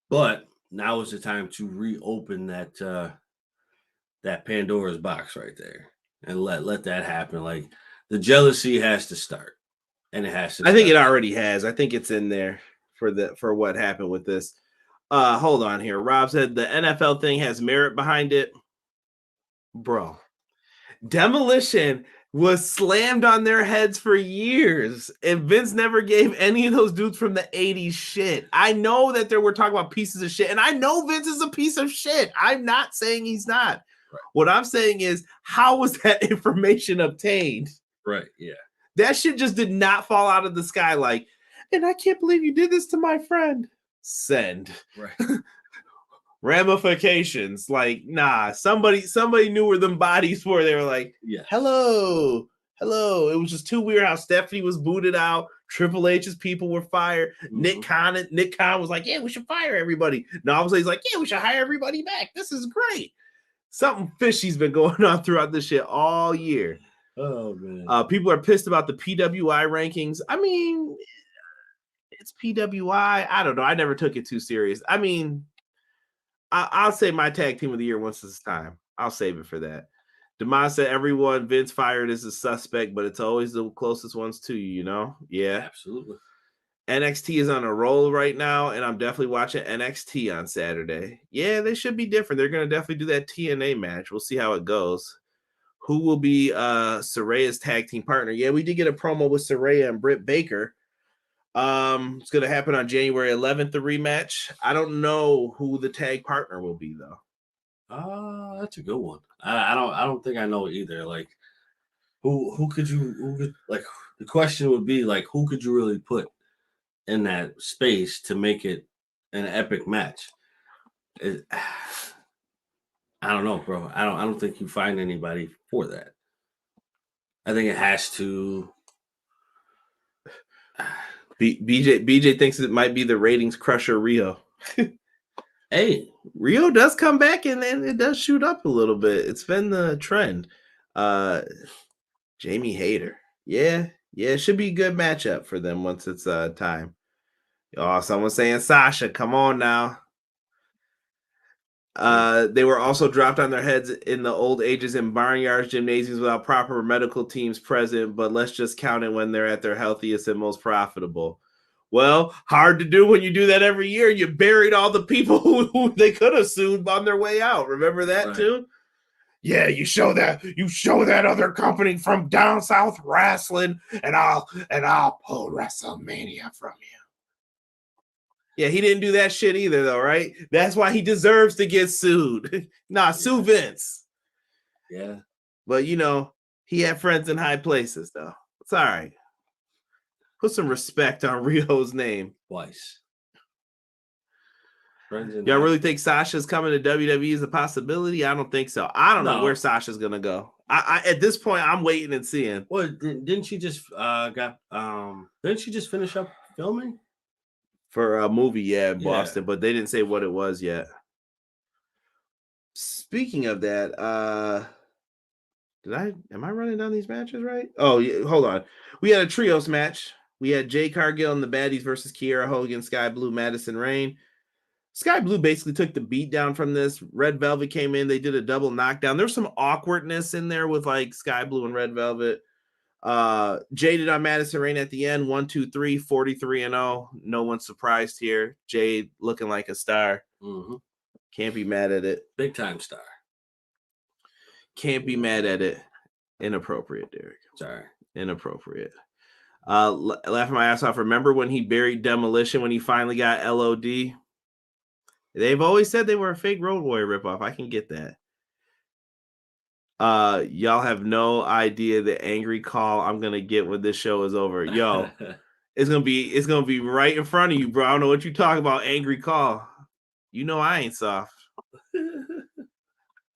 But now is the time to reopen that Pandora's box right there and let that happen. Like, the jealousy has to start, and it has to. I think it already has. I think it's in there for what happened with this. Hold on here. Rob said the NFL thing has merit behind it, bro. Demolition was slammed on their heads for years, and Vince never gave any of those dudes from the 80s shit. I know that there were talking about pieces of shit, and I know Vince is a piece of shit. I'm not saying he's not. Right. What I'm saying is, how was that information obtained? Right, yeah. That shit just did not fall out of the sky like, and I can't believe you did this to my friend. Send. Right. Ramifications. Like, nah, somebody knew where them bodies were. They were like, yeah, hello. It was just too weird how Stephanie was booted out. Triple H's people were fired. Mm-hmm. Nick Khan was like, yeah, we should fire everybody. Now obviously he's like, yeah, we should hire everybody back. This is great. Something fishy's been going on throughout this shit all year. Oh man. People are pissed about the PWI rankings. I mean, it's PWI. I don't know. I never took it too serious. I mean, I'll say my tag team of the year once it's time. I'll save it for that. DeMond said everyone Vince fired is a suspect, but it's always the closest ones to you, you know? Yeah. Absolutely. NXT is on a roll right now, and I'm definitely watching NXT on Saturday. Yeah, they should be different. They're going to definitely do that TNA match. We'll see how it goes. Who will be Saraya's tag team partner? Yeah, we did get a promo with Saraya and Britt Baker. It's gonna happen on January 11th, the rematch. I don't know who the tag partner will be though. That's a good one. I don't think I know either. Like, who could like, the question would be like, who could you really put in that space to make it an epic match? I don't know, bro. I don't think you find anybody for that. I think it has to. BJ thinks it might be the ratings crusher Rio. Hey, Rio does come back and it does shoot up a little bit. It's been the trend. Jamie Hayter. Yeah, it should be a good matchup for them once it's time. Oh, someone's saying Sasha. Come on now. They were also dropped on their heads in the old ages in barnyards, gymnasiums without proper medical teams present, but let's just count it when they're at their healthiest and most profitable. Well, hard to do when you do that every year. You buried all the people who they could have sued on their way out. Remember that too? Yeah, you show that other company from down south wrestling, and I'll pull WrestleMania from you. Yeah, he didn't do that shit either, though, right? That's why he deserves to get sued. Sue Vince. Yeah. But, you know, he had friends in high places, though. It's all right. Put some respect on Rio's name. Twice. Y'all really think Sasha's coming to WWE as a possibility? I don't think so. I don't know where Sasha's gonna go. I at this point, I'm waiting and seeing. Well, didn't she just didn't she just finish up filming for a movie? In Boston, but they didn't say what it was yet. Speaking of that, am I running down these matches right? Oh, yeah, hold on. We had a trios match. We had Jade Cargill and the Baddies versus Kiera, Hogan, Skye Blue, Madison, Rayne. Skye Blue basically took the beat down from this. Red Velvet came in. They did a double knockdown. There's some awkwardness in there with like Skye Blue and Red Velvet. Jaded on Madison Rayne at the end. 1, 2, 3, 43-0. No one's surprised here. Jade looking like a star. Mm-hmm. Can't be mad at it. Big time star. Can't be mad at it. Inappropriate, Derek. Sorry. Inappropriate. Laughing my ass off. Remember when he buried Demolition when he finally got LOD? They've always said they were a fake Road Warrior ripoff. I can get that. Y'all have no idea the angry call I'm gonna get when this show is over. Yo, it's gonna be right in front of you, bro. I don't know what you talk about. Angry call. You know I ain't soft.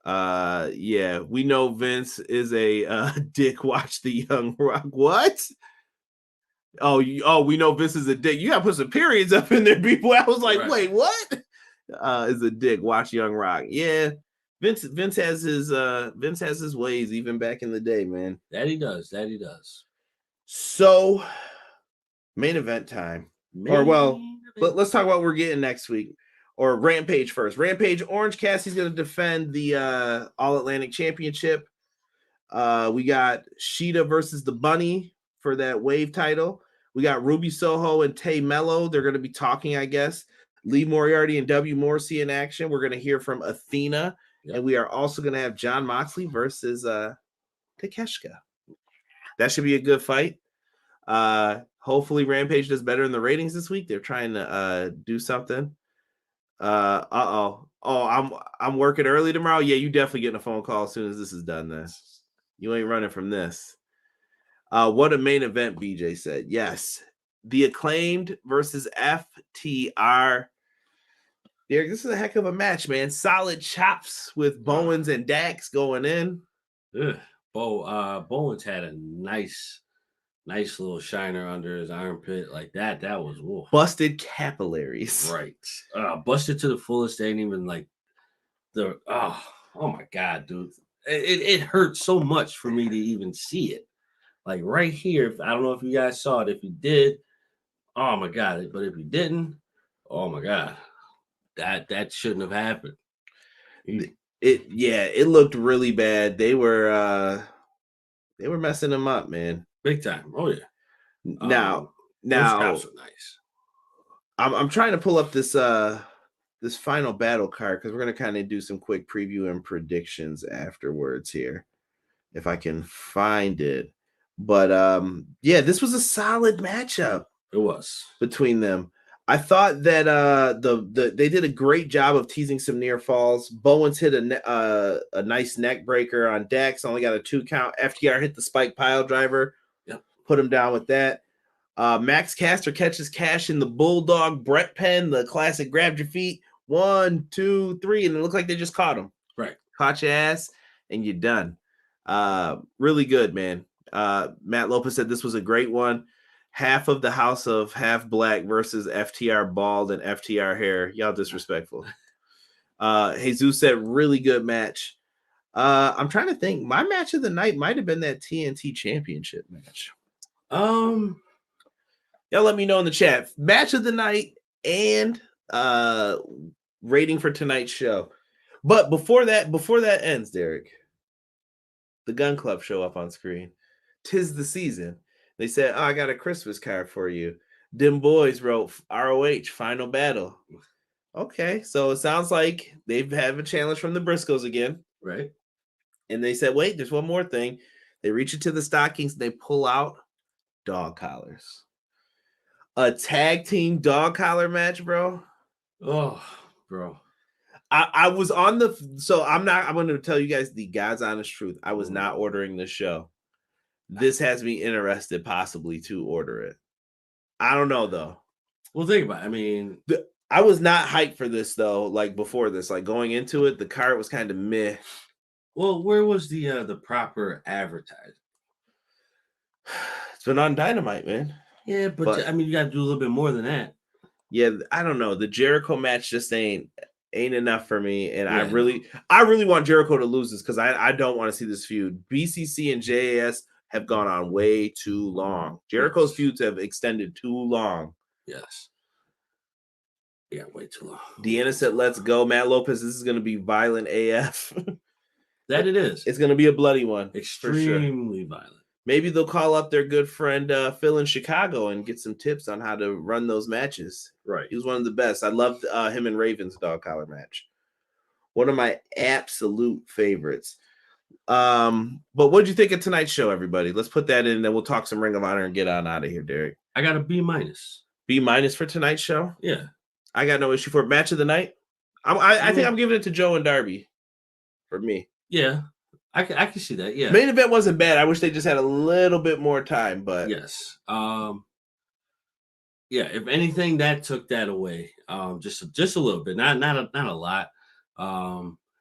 Yeah, we know Vince is a dick. Watch the Young Rock. What? Oh, we know Vince is a dick. You gotta put some periods up in there, people. I was like, Wait, what? Is a dick. Watch Young Rock. Yeah, Vince has his ways even back in the day, man. That he does. So, main event time. But let's talk about what we're getting next week. Or Rampage first. Rampage, Orange Cassidy's going to defend the All Atlantic Championship. We got Sheeta versus the Bunny for that Wave title. We got Ruby Soho and Tay Mello. They're going to be talking, I guess. Lee Moriarty and W. Morrissey in action. We're going to hear from Athena. Yep. And we are also going to have Jon Moxley versus Takeshita. That should be a good fight. Hopefully Rampage does better in the ratings this week. They're trying to do something. Oh, I'm working early tomorrow. Yeah, you definitely getting a phone call as soon as this is done. This you ain't running from this. What a main event, BJ said. Yes, the Acclaimed versus FTR. Derek, this is a heck of a match, man. Solid chops with Bowens and Dax going in. Bowens had a nice little shiner under his armpit like that. That was wolf. Busted capillaries. Right. Busted to the fullest. They ain't even like the oh my god, dude. It hurt so much for me to even see it. Like right here. I don't know if you guys saw it. If you did, oh my god. But if you didn't, oh my god. That shouldn't have happened. It looked really bad. They were messing him up, man. Big time. Oh yeah. Now those chops are nice. I'm trying to pull up this final battle card because we're gonna kind of do some quick preview and predictions afterwards here, if I can find it. But this was a solid matchup. It was between them. I thought that they did a great job of teasing some near falls. Bowens hit a nice neck breaker on Dax, only got a 2 count. FTR hit the spike pile driver, put him down with that. Max Caster catches Cash in the Bulldog Brett pen, the classic grabbed your feet. 1, 2, 3, and it looked like they just caught him. Right. Caught your ass, and you're done. Really good, man. Matt Lopez said this was a great one. Half of the house of half black versus FTR bald and FTR hair. Y'all disrespectful. Jesus said really good match. I'm trying to think. My match of the night might have been that TNT Championship match. Y'all let me know in the chat. Match of the night and rating for tonight's show. But before that ends, Derek, the Gun Club show up on screen. 'Tis the season. They said, I got a Christmas card for you. Them boys wrote ROH Final Battle. Okay, so it sounds like they've had a challenge from the Briscoes again. Right. And they said, wait, there's one more thing. They reach into the stockings. They pull out dog collars. A tag team dog collar match, bro. Oh, bro. I was on I'm going to tell you guys the God's honest truth. I was not ordering this show. This has me interested possibly to order it. I don't know though. Well, think about it. I mean, I was not hyped for this though. Like before this, like going into it, the card was kind of meh. well, where was the proper advertising? It's been on Dynamite, man. Yeah, but I mean, you got to do a little bit more than that. Yeah, I don't know. The Jericho match just ain't enough for me, and Yeah, I really want Jericho to lose this because I don't want to see this feud. BCC and JAS have gone on way too long. Jericho's feuds have extended too long. Yes. Yeah, way too long. Deanna said, "Let's go, Matt Lopez. This is going to be violent AF." That it is. It's going to be a bloody one. Extremely violent. Maybe they'll call up their good friend Phil in Chicago and get some tips on how to run those matches. Right. He was one of the best. I loved him and Raven's dog collar match. One of my absolute favorites. But what did you think of tonight's show, everybody? Let's put that in, and then we'll talk some Ring of Honor and get on out of here, Derek. I got a B-. B- for tonight's show? Yeah. I got no issue for match of the night. I think I'm giving it to Joe and Darby for me. Yeah. I can see that. Yeah. Main event wasn't bad. I wish they just had a little bit more time, but yes. Yeah, if anything, that took that away. Just a little bit. Not a lot.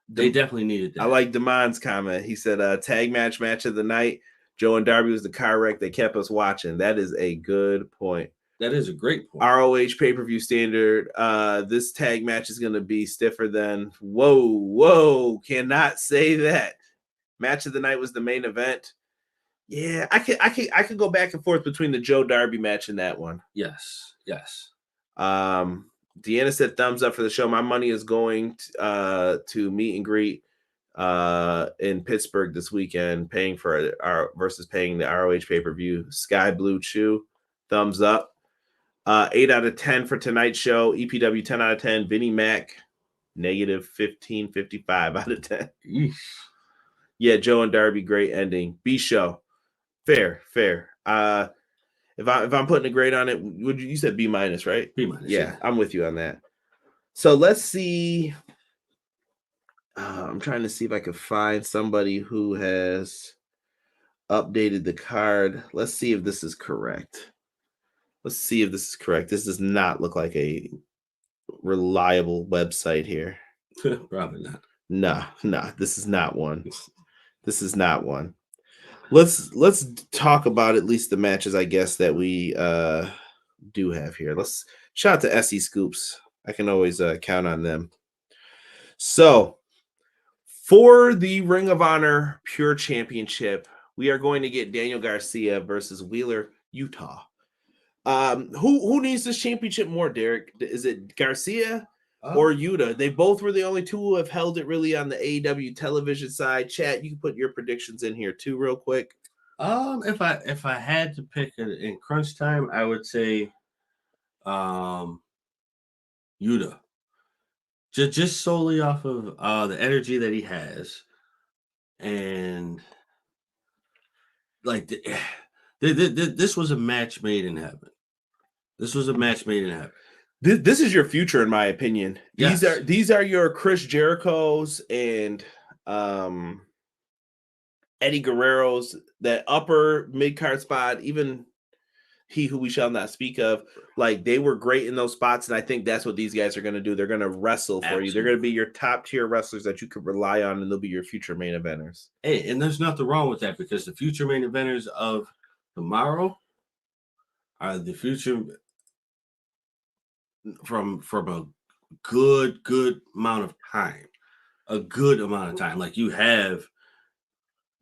They definitely needed that. I like Damon's comment. He said tag match of the night. Joe and Darby was the car wreck that kept us watching. That is a good point. That is a great point. ROH pay-per-view standard. This tag match is going to be stiffer than whoa. Cannot say that. Match of the night was the main event. Yeah, I could go back and forth between the Joe Darby match and that one. Yes. Deanna said thumbs up for the show. My money is going to meet and greet in Pittsburgh this weekend, paying for our versus paying the ROH pay-per-view. Sky Blue Chew, thumbs up. 8 out of 10 for tonight's show. EPW 10 out of 10. Vinnie Mac negative 15.55 out of 10. Eesh. Yeah, Joe and Darby, great ending. B show, fair. If I'm putting a grade on it, you said B-, right? B-. Yeah, I'm with you on that. So let's see. I'm trying to see if I can find somebody who has updated the card. Let's see if this is correct. This does not look like a reliable website here. Probably not. No, this is not one. Let's talk about at least the matches, I guess, that we do have here. Let's shout out to SE Scoops. I can always count on them. So for the Ring of Honor Pure Championship, we are going to get Daniel Garcia versus Wheeler Yuta. Who needs this championship more, Derek? Is it Garcia or Yuta? They both were the only two who have held it really on the AEW television side. Chat, you can put your predictions in here too, real quick. If I had to pick it in crunch time, I would say Yuta. Just solely off of the energy that he has, and like this was a match made in heaven. This is your future, in my opinion. Yes. These are your Chris Jerichos and Eddie Guerrero's, that upper mid-card spot, even he who we shall not speak of. Like, they were great in those spots, and I think that's what these guys are going to do. They're going to wrestle for you. They're going to be your top-tier wrestlers that you could rely on, and they'll be your future main eventers. Hey, and there's nothing wrong with that, because the future main eventers of tomorrow are the future from a good amount of time. Like, you have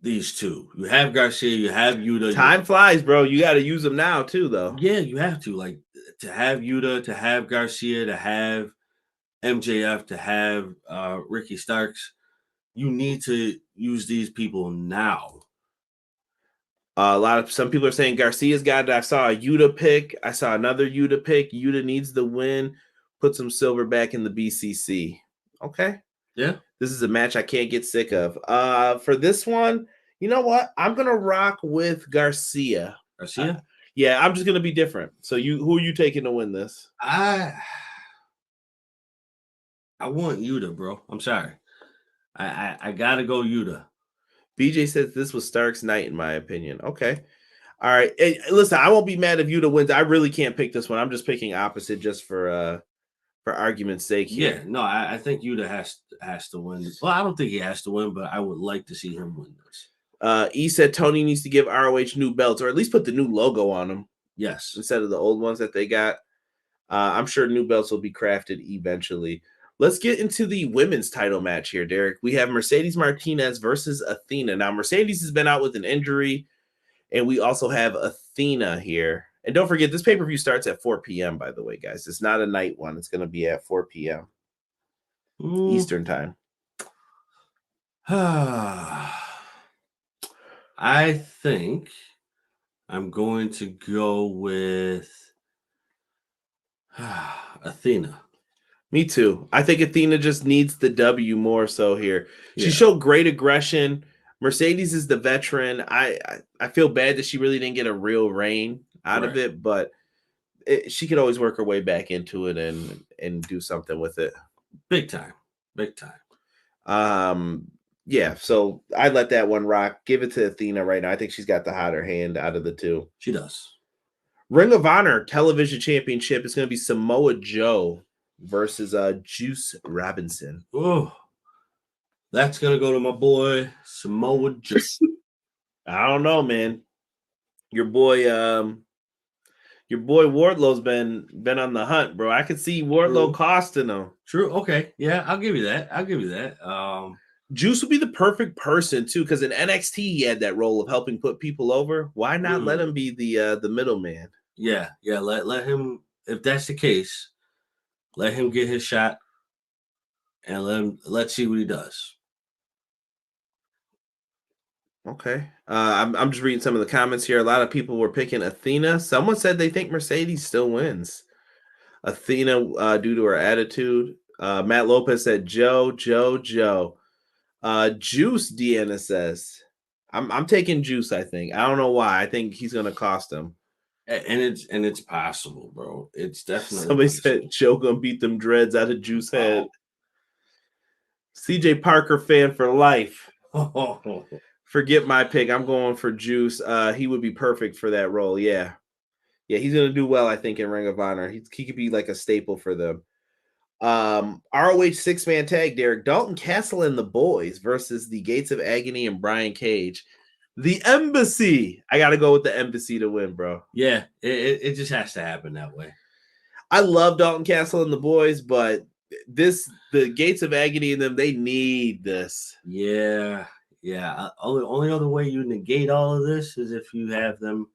these two. You have Garcia, you have Yuta. Time flies, bro. You got to use them now too, though. Yeah, you have to. Like, to have Yuta, to have Garcia, to have MJF, to have Ricky Starks, you need to use these people now. Some people are saying Garcia's got it. I saw a Yuta pick. I saw another Yuta pick. Yuta needs the win. Put some silver back in the BCC. Okay. Yeah. This is a match I can't get sick of. For this one, you know what? I'm gonna rock with Garcia. Yeah, I'm just gonna be different. So who are you taking to win this? I want Yuta, bro. I'm sorry. I gotta go Yuta. BJ says this was Stark's night, in my opinion. Okay. All right. Hey, listen, I won't be mad if Yuta wins. I really can't pick this one. I'm just picking opposite just for argument's sake here. Yeah, no, I think Yuta has to win. Well, I don't think he has to win, but I would like to see him win this. E said Tony needs to give ROH new belts, or at least put the new logo on them. Yes. Instead of the old ones that they got. I'm sure new belts will be crafted eventually. Let's get into the women's title match here, Derek. We have Mercedes Martinez versus Athena. Now, Mercedes has been out with an injury, and we also have Athena here. And don't forget, this pay-per-view starts at 4 p.m., by the way, guys. It's not a night one. It's going to be at 4 p.m. Eastern time. I think I'm going to go with Athena. Me too. I think Athena just needs the W more so here. She showed great aggression. Mercedes is the veteran. I feel bad that she really didn't get a real reign out of it, but she could always work her way back into it and do something with it. Big time. Yeah, so I let that one rock. Give it to Athena right now. I think she's got the hotter hand out of the two. She does. Ring of Honor Television Championship is going to be Samoa Joe versus Juice Robinson. Oh, that's going to go to my boy Samoa Joe. I don't know, man. Your boy Wardlow's been on the hunt, bro. I could see Wardlow costing him. True. Okay. Yeah, I'll give you that. Juice would be the perfect person too, because in NXT he had that role of helping put people over. Why not let him be the middleman? Yeah. Let him. If that's the case, let him get his shot, and let's see what he does. Okay. I'm just reading some of the comments here. A lot of people were picking Athena. Someone said they think Mercedes still wins. Athena, due to her attitude. Matt Lopez said Joe. Juice, Deanna says. I'm taking Juice, I think. I don't know why. I think he's gonna cost him. And it's possible, bro. It's definitely somebody possible. said Joe gonna beat them dreads out of Juice head. CJ Parker fan for life. Forget my pick. I'm going for Juice. He would be perfect for that role. Yeah, he's gonna do well, I think, in Ring of Honor. He could be like a staple for them. ROH 6-man tag, Derek. Dalton Castle and the Boys versus the Gates of Agony and Brian Cage. The Embassy. I gotta go with the Embassy to win, bro. Yeah, it just has to happen that way. I love Dalton Castle and the Boys, but the Gates of Agony and them, they need this. Yeah. Only other way you negate all of this is if you have them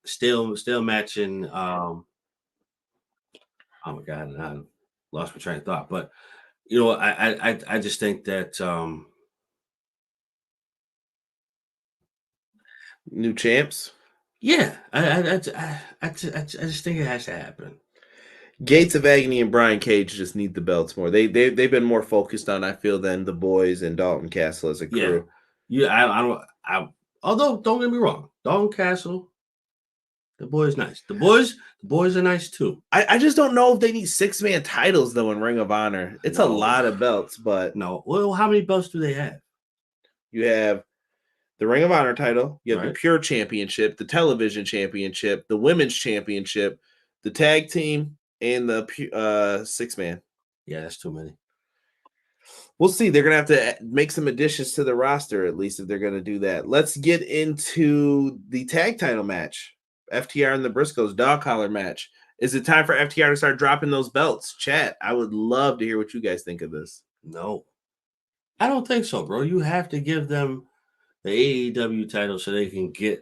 still matching. Oh my God, I lost my train of thought. But I just think that new champs. Yeah, I just think it has to happen. Gates of Agony and Brian Cage just need the belts more. They've been more focused on, I feel, than the Boys and Dalton Castle as a crew. Yeah. Although don't get me wrong, Dalton Castle, the boy's nice. The boys are nice too. I just don't know if they need 6-man titles though in Ring of Honor. It's a lot of belts, but no. Well, how many belts do they have? You have the Ring of Honor title, you have the Pure Championship, the Television Championship, the Women's Championship, the Tag Team, and the 6-man. Yeah, that's too many. We'll see. They're going to have to make some additions to the roster, at least, if they're going to do that. Let's get into the tag title match. FTR and the Briscoes dog collar match. Is it time for FTR to start dropping those belts? Chat, I would love to hear what you guys think of this. No. I don't think so, bro. You have to give them the AEW title so they can get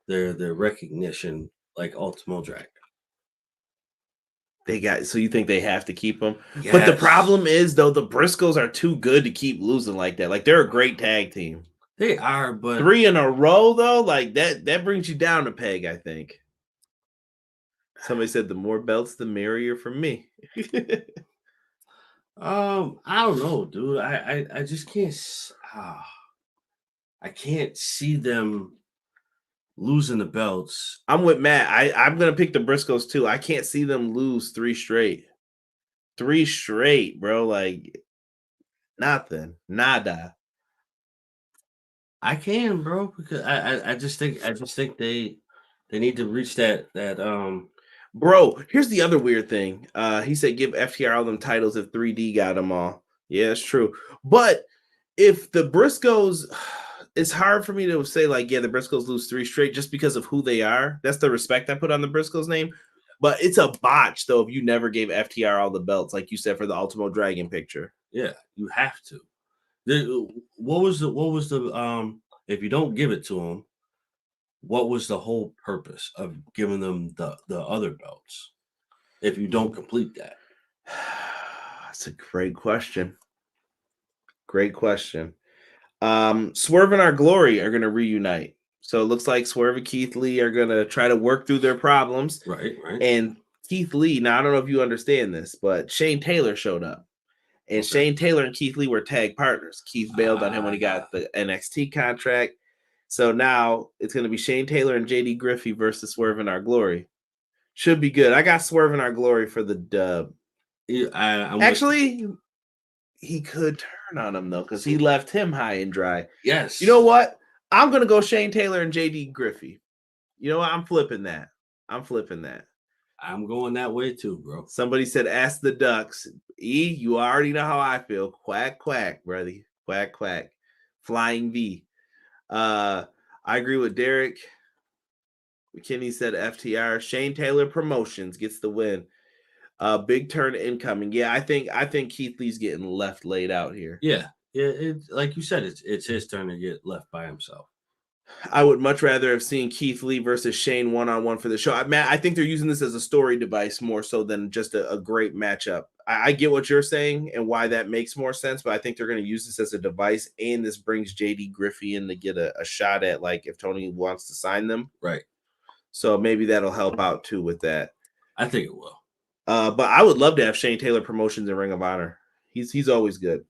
their recognition like Ultimo Dragon. So you think they have to keep them? Yes. But the problem is, though, the Briscoes are too good to keep losing like that. Like, they're a great tag team. They are, but 3 in a row, though, like that brings you down a peg, I think. Somebody said the more belts, the merrier for me. I don't know, dude. I just can't. I can't see them losing the belts. I'm with Matt. I'm gonna pick the Briscoes too. I can't see them lose 3 straight. 3 straight, bro. Like nothing. Nada. I can, bro, because I just think they need to reach that Bro, here's the other weird thing. He said give FTR all them titles if 3D got them all. Yeah, it's true. But if the Briscoes, it's hard for me to say like, yeah, the Briscoes lose 3 straight just because of who they are. That's the respect I put on the Briscoes name. But it's a botch though if you never gave FTR all the belts, like you said for the Ultimo Dragon picture. Yeah, you have to. What was the if you don't give it to them, what was the whole purpose of giving them the other belts if you don't complete that? That's a great question. Great question. Swerve and Our Glory are going to reunite. So it looks like Swerve and Keith Lee are going to try to work through their problems. Right. And Keith Lee, now I don't know if you understand this, but Shane Taylor showed up. And Shane Taylor and Keith Lee were tag partners. Keith bailed on him when he got the NXT contract. So now it's going to be Shane Taylor and JD Griffey versus Swerve and Our Glory. Should be good. I got Swerve and Our Glory for the dub. Actually, he could turn on him, though, because he left him high and dry. Yes. You know what? I'm going to go Shane Taylor and JD Griffey. You know what? I'm flipping that. I'm going that way, too, bro. Somebody said, ask the Ducks. E, you already know how I feel. Quack, quack, brother. Quack, quack. Flying V. I agree with Derek. McKinney said FTR. Shane Taylor Promotions gets the win. Big turn incoming. Yeah, I think Keith Lee's getting left laid out here. Yeah. It's like you said, it's his turn to get left by himself. I would much rather have seen Keith Lee versus Shane one-on-one for the show. Matt, I think they're using this as a story device more so than just a great matchup. I get what you're saying and why that makes more sense, but I think they're going to use this as a device, and this brings JD Griffey in to get a shot at, like, if Tony wants to sign them. Right. So maybe that'll help out, too, with that. I think it will. But I would love to have Shane Taylor Promotions in Ring of Honor. He's always good.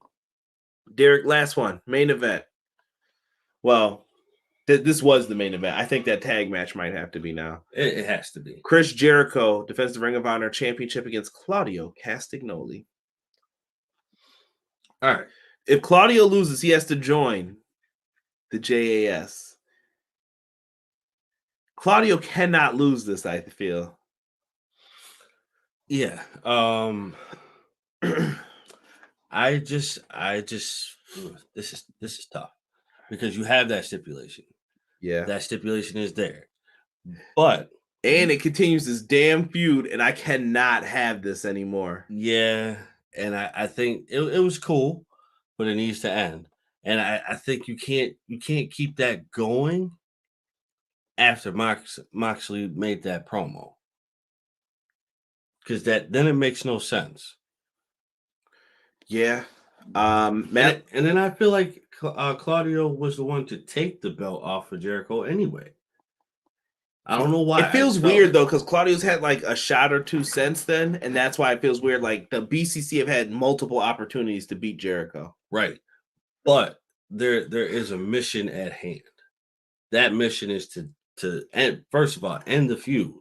Derek, last one. Main event. Well, this was the main event. I think that tag match might have to be now. It has to be. Chris Jericho defends the Ring of Honor Championship against Claudio Castagnoli. All right. If Claudio loses, he has to join the JAS. Claudio cannot lose this, I feel. Yeah. I just this is tough because you have that stipulation. Yeah. That stipulation is there. But and it continues this damn feud, and I cannot have this anymore. Yeah. And I think it was cool, but it needs to end. And I think you can't keep that going after Moxley made that promo. Because then it makes no sense. Yeah. Matt, and then I feel like Claudio was the one to take the belt off of Jericho anyway. I don't know why. It feels weird though, because Claudio's had like a shot or two since then, and that's why it feels weird. Like the BCC have had multiple opportunities to beat Jericho. Right. But there is a mission at hand. That mission is to end, first of all, end the feud.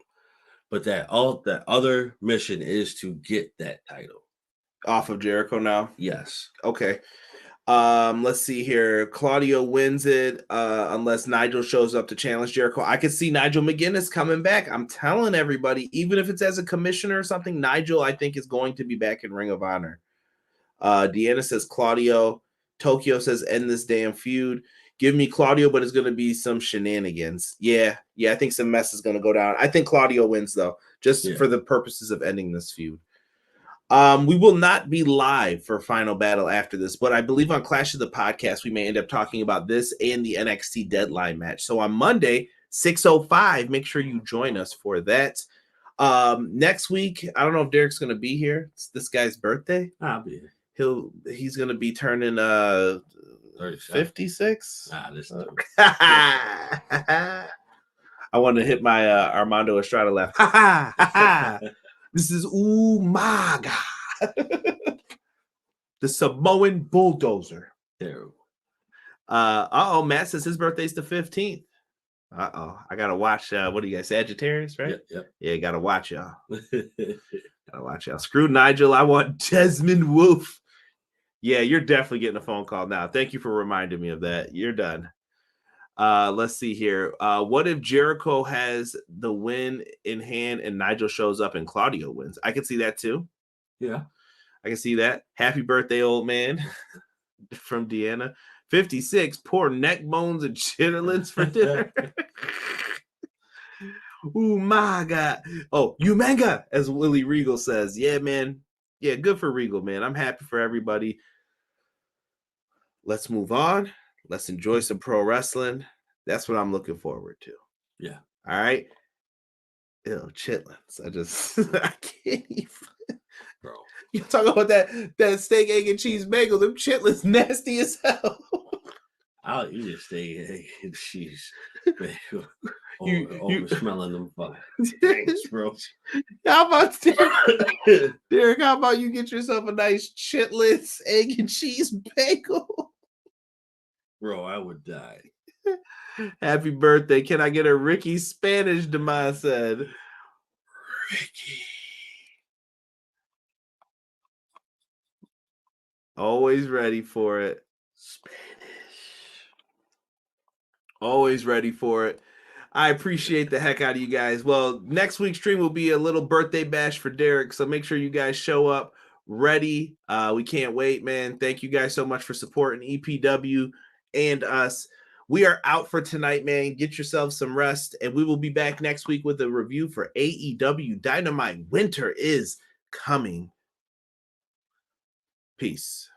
But that other mission is to get that title off of Jericho now. Yes. Okay. Let's see here. Claudio wins it unless Nigel shows up to challenge Jericho. I could see Nigel McGuinness coming back. I'm telling everybody, even if it's as a commissioner or something, Nigel, I think, is going to be back in Ring of Honor. Deanna says Claudio. Tokyo says end this damn feud. Give me Claudio, but it's going to be some shenanigans. Yeah, I think some mess is going to go down. I think Claudio wins, though, just for the purposes of ending this feud. We will not be live for Final Battle after this, but I believe on Clash of the Podcast, we may end up talking about this and the NXT Deadline match. So on Monday, 6:05, make sure you join us for that. Next week, I don't know if Derek's going to be here. It's this guy's birthday. I'll be here. He's going to be turning 56. This I wanted to hit my Armando Estrada laugh. This is Umaga. The Samoan bulldozer. Terrible. Matt says his birthday's the 15th. I gotta watch. What do you guys, Sagittarius, right? Yep. Yeah, gotta watch y'all. Gotta watch y'all. Screw Nigel. I want Desmond Wolf. Yeah, you're definitely getting a phone call now. Thank you for reminding me of that. You're done. Let's see here. What if Jericho has the win in hand and Nigel shows up and Claudio wins? I can see that too. Yeah. I can see that. Happy birthday, old man. From Deanna. 56. Poor neck bones and chitterlings for dinner. Oh my God. Oh, you manga, as Willie Regal says. Yeah, man. Yeah, good for Regal, man. I'm happy for everybody. Let's move on. Let's enjoy some pro wrestling. That's what I'm looking forward to. Yeah. All right. Ew, chitlins. I can't even. Bro. You talk about that steak, egg, and cheese bagel. Them chitlins nasty as hell. I'll eat a steak, egg, and cheese. You smelling them thanks, bro. How about Derek? How about you get yourself a nice chitlins, egg, and cheese bagel? Bro, I would die. Happy birthday. Can I get a Ricky Spanish? Demai said. Ricky. Always ready for it. Spanish. Always ready for it. I appreciate the heck out of you guys. Well, next week's stream will be a little birthday bash for Derek, so make sure you guys show up ready. We can't wait, man. Thank you guys so much for supporting EPW and us. We are out for tonight, man. Get yourself some rest, and we will be back next week with a review for AEW Dynamite. Winter is coming. Peace.